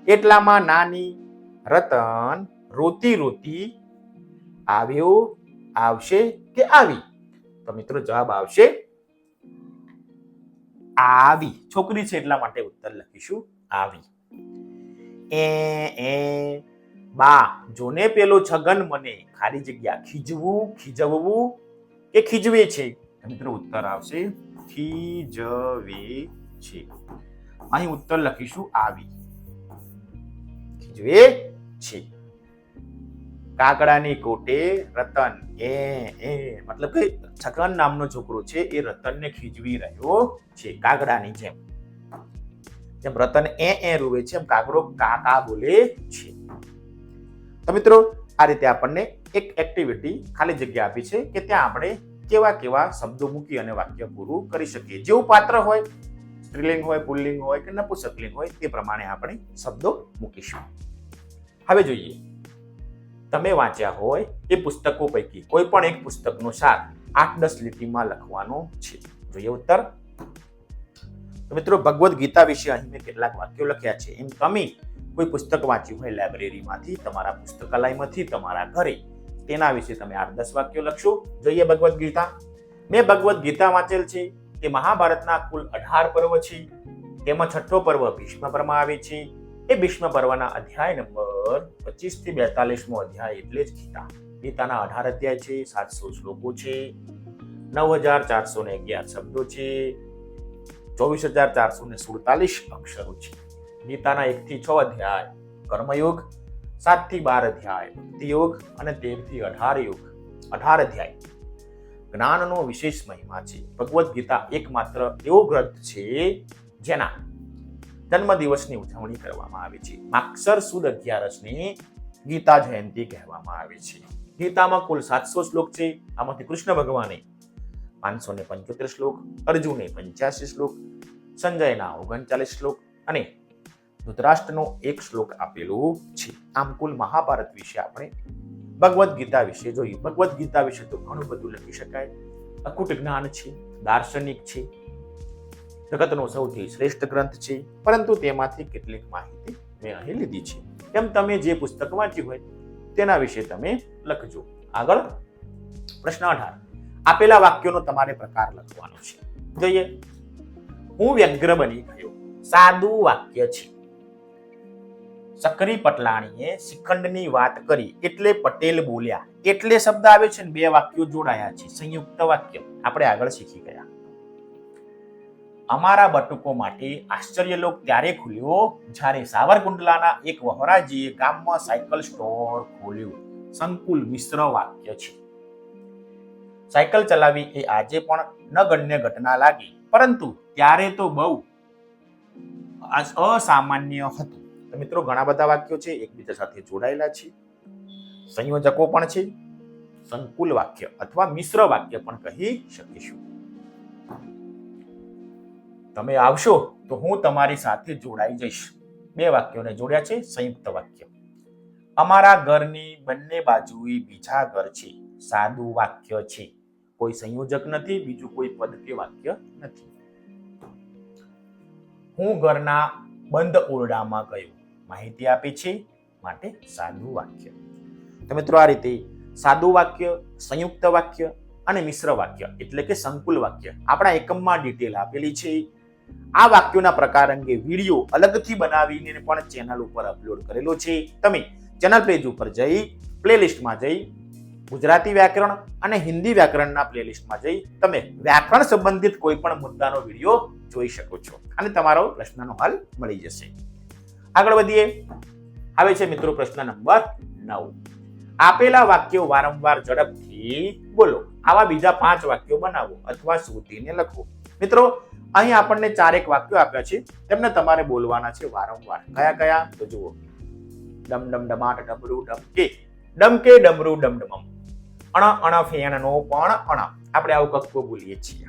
એટલામાં નાની રતન રોતી આવ્યો, આવશે કે આવી? તો મિત્રો જવાબ આવશે આવી. છોકરી છે એટલા માટે ઉત્તર લખીશું આવી. બા જોને પેલો છગન મને ખાલી જગ્યા ખીજવવું કે ખીજવે છે? મિત્રો ઉત્તર આવશે ખીજવે છે. અહીં ઉત્તર લખીશું આવી. ખીજવે છે. કાગડાની કોટે રતન મતલબ કે છગન નામનો છોકરો છે એ રતનને ખીજવી રહ્યો છે. કાગડાની જેમ રતન રૂવે છે, એમ કાગડો કાકા બોલે છે. તો મિત્રો આ રીતે આપણને એક એક્ટિવિટી ખાલી જગ્યા આપી છે કે ત્યાં આપણે કેવા શબ્દો મૂકી અને વાક્ય પૂરું કરી શકીએ. જેવું પાત્ર હોય, સ્ત્રીલિંગ હોય, પુલ્લિંગ હોય કે નપુંસકલિંગ હોય, તે પ્રમાણે આપણે શબ્દો મૂકીશું. હવે જોઈએ, તમે વાંચ્યા હોય એ પુસ્તકો પૈકી કોઈ પણ એક પુસ્તકનો સાર 8-10 લીટીમાં લખવાનો છે. જોઈએ ઉત્તર. તો મિત્રો ભગવદ્ ગીતા વિશે અહીં મેં કેટલાક વાક્યો લખ્યા છે. એમ તમે કોઈ પુસ્તક વાંચ્યું હોય લાઇબ્રેરીમાંથી, તમારા પુસ્તકાલયમાંથી, તમારા ઘરે, તેના વિશે તમે 8-10 વાક્યો લખશો. જોઈએ ભગવદ્ ગીતા. મેં ભગવદ્ ગીતા વાંચેલ છે. તે મહાભારતના કુલ 18 પર્વ છે. તેમાં 6થો પર્વ ભીષ્મ પર્વમાં આવે છે. એ ભીષ્મ પર્વના અધ્યાય નંબર 25 થી 42મો અધ્યાય એટલે જ ગીતા. ગીતાના 18 અધ્યાય છે, 700 શ્લોકો છે, 9411 શબ્દો છે, 24447 અક્ષરો છે. ગીતાના 1 થી 6 અધ્યાય કર્મયોગ, 7 થી 12 અધ્યાય ભક્તિ યોગ અને 13 થી 18 યોગ. 18 અધ્યાય જ્ઞાનનો વિશેષ મહિમા છે. ભગવદ્ ગીતા એકમાત્ર એવો ગ્રંથ છે જેના જન્મદિવસની ઉજવણી કરવામાં આવે છે. માગસર સુદ 11ની ગીતા જયંતિ કહેવામાં આવે છે. ગીતામાં કુલ 700 શ્લોક છે. આમાંથી કૃષ્ણ ભગવાને 575 શ્લોક, અર્જુને 85 શ્લોક, સંજયના 39 શ્લોક અને ધૃતરાષ્ટ્રનો 1 શ્લોક આપેલો છે. આમ કુલ મહાભારત વિશે આપણે ભગવદ્ ગીતા વિશે જોઈએ. ભગવદ્ ગીતા વિશે તો ઘણું બધું લખી શકાય. અકૂટ જ્ઞાન છે, દાર્શનિક છે, જગતનો સૌથી શ્રેષ્ઠ ગ્રંથ છે. પરંતુ તેમાંથી કેટલીક માહિતી મેં અહીં લીધી છે. તેમ તમે જે પુસ્તક વાંચ્યું હોય તેના વિશે તમે લખજો. આગળ પ્રશ્ન 18. આપેલા વાક્યોનો તમારે પ્રકાર લખવાનો છે. જોઈએ, હું વ્યગ્ર બની ગયો, સાદું વાક્ય છે. સક્રી પટલાણીએ શ્રીખંડની વાત કરી એટલે પટેલ બોલ્યા. એટલે શબ્દ આવે છે ને બે વાક્યો જોડાયા છે, સંયુક્ત વાક્ય. આપણે આગળ શીખી ગયા. અમારા બટુકો માટે આશ્ચર્યલોક ત્યારે ખુલ્યો જ્યારે સાવરકુંડલાના એક વહોરાજીએ ગામમાં સાયકલ સ્ટોર ખોલ્યું. સંકુલ મિશ્ર વાક્ય છે. સાયકલ ચલાવી એ આજે પણ નગણ્ય ઘટના લાગી, પરંતુ ત્યારે તો બહુ અસામાન્ય હતું. તો મિત્રો, ઘણા બધા વાક્યો છે, એકબીજા સાથે જોડાયેલા છે, સંયોજકો પણ છે. સંકુલ વાક્ય અથવા મિશ્ર વાક્ય પણ કહી શકીશું. તમે આવશો તો હું તમારી સાથે જોડાઈ જઈશ. બે વાક્યોને જોડ્યા છે, સંયુક્ત વાક્ય. અમારા ઘરની બંને બાજુએ બીજા ઘર છે. સાદું વાક્ય છે, કોઈ સંયોજક નથી, બીજું કોઈ પદ કે વાક્ય નથી. હું ઘરના બંધ ઓરડામાં ગયો. માહિતી આપી છે, માટે સાદું વાક્ય. તો મિત્રો, આ રીતે સાદું વાક્ય, સંયુક્ત વાક્ય અને મિશ્ર વાક્ય એટલે કે સંકુલ વાક્ય આપણા એકમમાં ડિટેલ આપેલી છે. આ વાક્યોના પ્રકાર અંગે વિડીયો અલગથી બનાવીને પણ ચેનલ ઉપર અપલોડ કરેલો છે. તમે ચેનલ પેજ ઉપર જઈ પ્લેલિસ્ટમાં જઈ ગુજરાતી વ્યાકરણ અને હિન્દી વ્યાકરણના પ્લેલિસ્ટમાં જઈ તમે વ્યાકરણ સંબંધિત કોઈ પણ મુદ્દાનો વિડીયો જોઈ શકો છો અને તમારો પ્રશ્નનો હલ મળી જશે. આગળ વધીએ. આવે છે મિત્રો પ્રશ્ન નંબર 9. આપેલા વાક્યો વારંવાર ઝડપથી બોલો. આવા બીજા 5 વાક્યો બનાવો અથવા શોધીને લખો. મિત્રો, અહીં આપણને 4 વાક્યો આપ્યા છે, તેમને તમારે બોલવાના છે વારંવાર. કયા કયા? તો જુઓ, ડમ ડમ ડમાટ ડમરૂ ડમકે, ડમકે ડમરૂ ડમડમમ, અણ અણ ફેણનો પણ અણ. આપણે આવું કક્કો બોલીએ છીએ.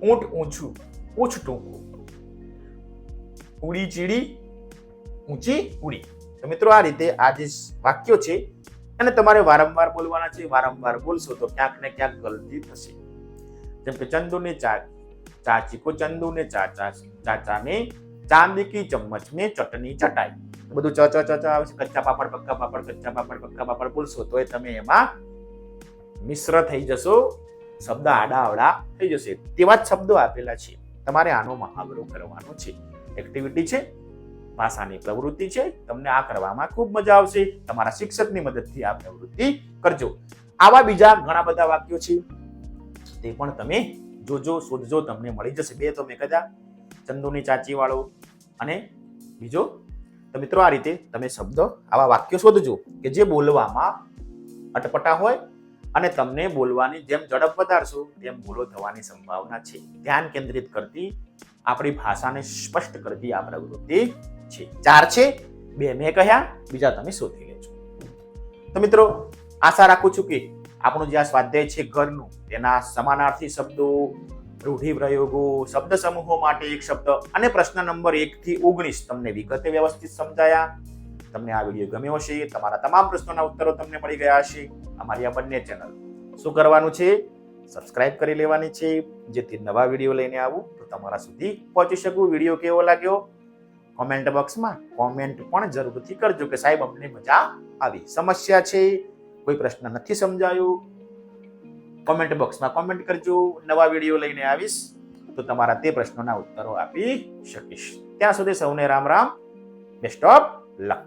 ઊંટ ઊંચું, ઊંચ ટૂંકું, ઉડી ચીડી, ઊંચી ઉડી. તો મિત્રો, આ રીતે આ જે વાક્યો છે એને તમારે વારંવાર બોલવાના છે. વારંવાર બોલશો તો ક્યાંક ને ક્યાંક ગલતી થશે. જેમ કે ચંદુને ચાચી કો ચંદુ ને ચાચાને ચાંદી કી ચમ્મચ में ચટણી ચટાઈ. બધું ચ ચ ચ આવે છે. કચ્ચા પાપડ પક્કા પાપડ, કચ્ચા પાપડ પક્કા પાપડ બોલશો તો તમે એમાં મિશ્ર થઈ જશો, શબ્દ આડા અવડા થઈ જશે. તેવા જ શબ્દો આપેલા છે. તમારે આનો મહાવરો કરવાનો છે. એક્ટિવિટી છે, ભાષાની પ્રવૃત્તિ છે. તમને આ કરવામાં ખૂબ મજા આવશે. તમારા શિક્ષકની મદદથી આ પ્રવૃત્તિ કરજો. આવા બીજા ઘણા બધા વાક્યો છે, તે પણ તમે જોજો, શોધજો, તમને મળી જશે. 2 તો મેં કીધા, ચંદુની ચાચી વાળો અને બીજો. તો મિત્રો, આ રીતે તમે શબ્દો, આવા વાક્યો શોધજો કે જે બોલવામાં અટપટા હોય અને તમને બોલવાની જેમ ઝડપ વધારશો તેમ ભૂલો થવાની સંભાવના છે. ધ્યાન કેન્દ્રિત કરતી, આપણી ભાષાને સ્પષ્ટ કરતી આ પ્રવૃત્તિ છે. 4 છે, 2 મેં કહ્યા, બીજા તમે શોધી લેજો. તો મિત્રો, આશા રાખું છું કે આપણું જે આ સ્વાધ્યાય છે ઘરનું, તેના સમાનાર્થી શબ્દો, રૂઢિપ્રયોગો, શબ્દ સમૂહો માટે એક શબ્દ અને પ્રશ્ન નંબર 1 થી 19 તમને વિગતે વ્યવસ્થિત સમજાયા. તમને આ વિડીયો ગમ્યો હશે. તમારા તમામ પ્રશ્નોના ઉત્તરો તમને મળી ગયા હશે. અમારી આ બંને ચેનલ શું કરવાનું છે? સબસ્ક્રાઇબ કરી લેવાની છે, જેથી નવા વિડીયો લઈને આવું તો તમારા સુધી પહોંચી શકું. વિડીયો કેવો લાગ્યો કોમેન્ટ બોક્સમાં કોમેન્ટ પણ જરૂરથી કરજો કે સાહેબ અમને મજા આવી, સમસ્યા છે, કોઈ પ્રશ્ન નથી સમજાયો, કોમેન્ટ બોક્સમાં કોમેન્ટ કરજો. નવા વિડીયો લઈને આવીશ તો તમારા તે પ્રશ્નોના ઉત્તરો આપી શકીશ. ત્યાં સુધી સૌને Ram Ram, best of luck.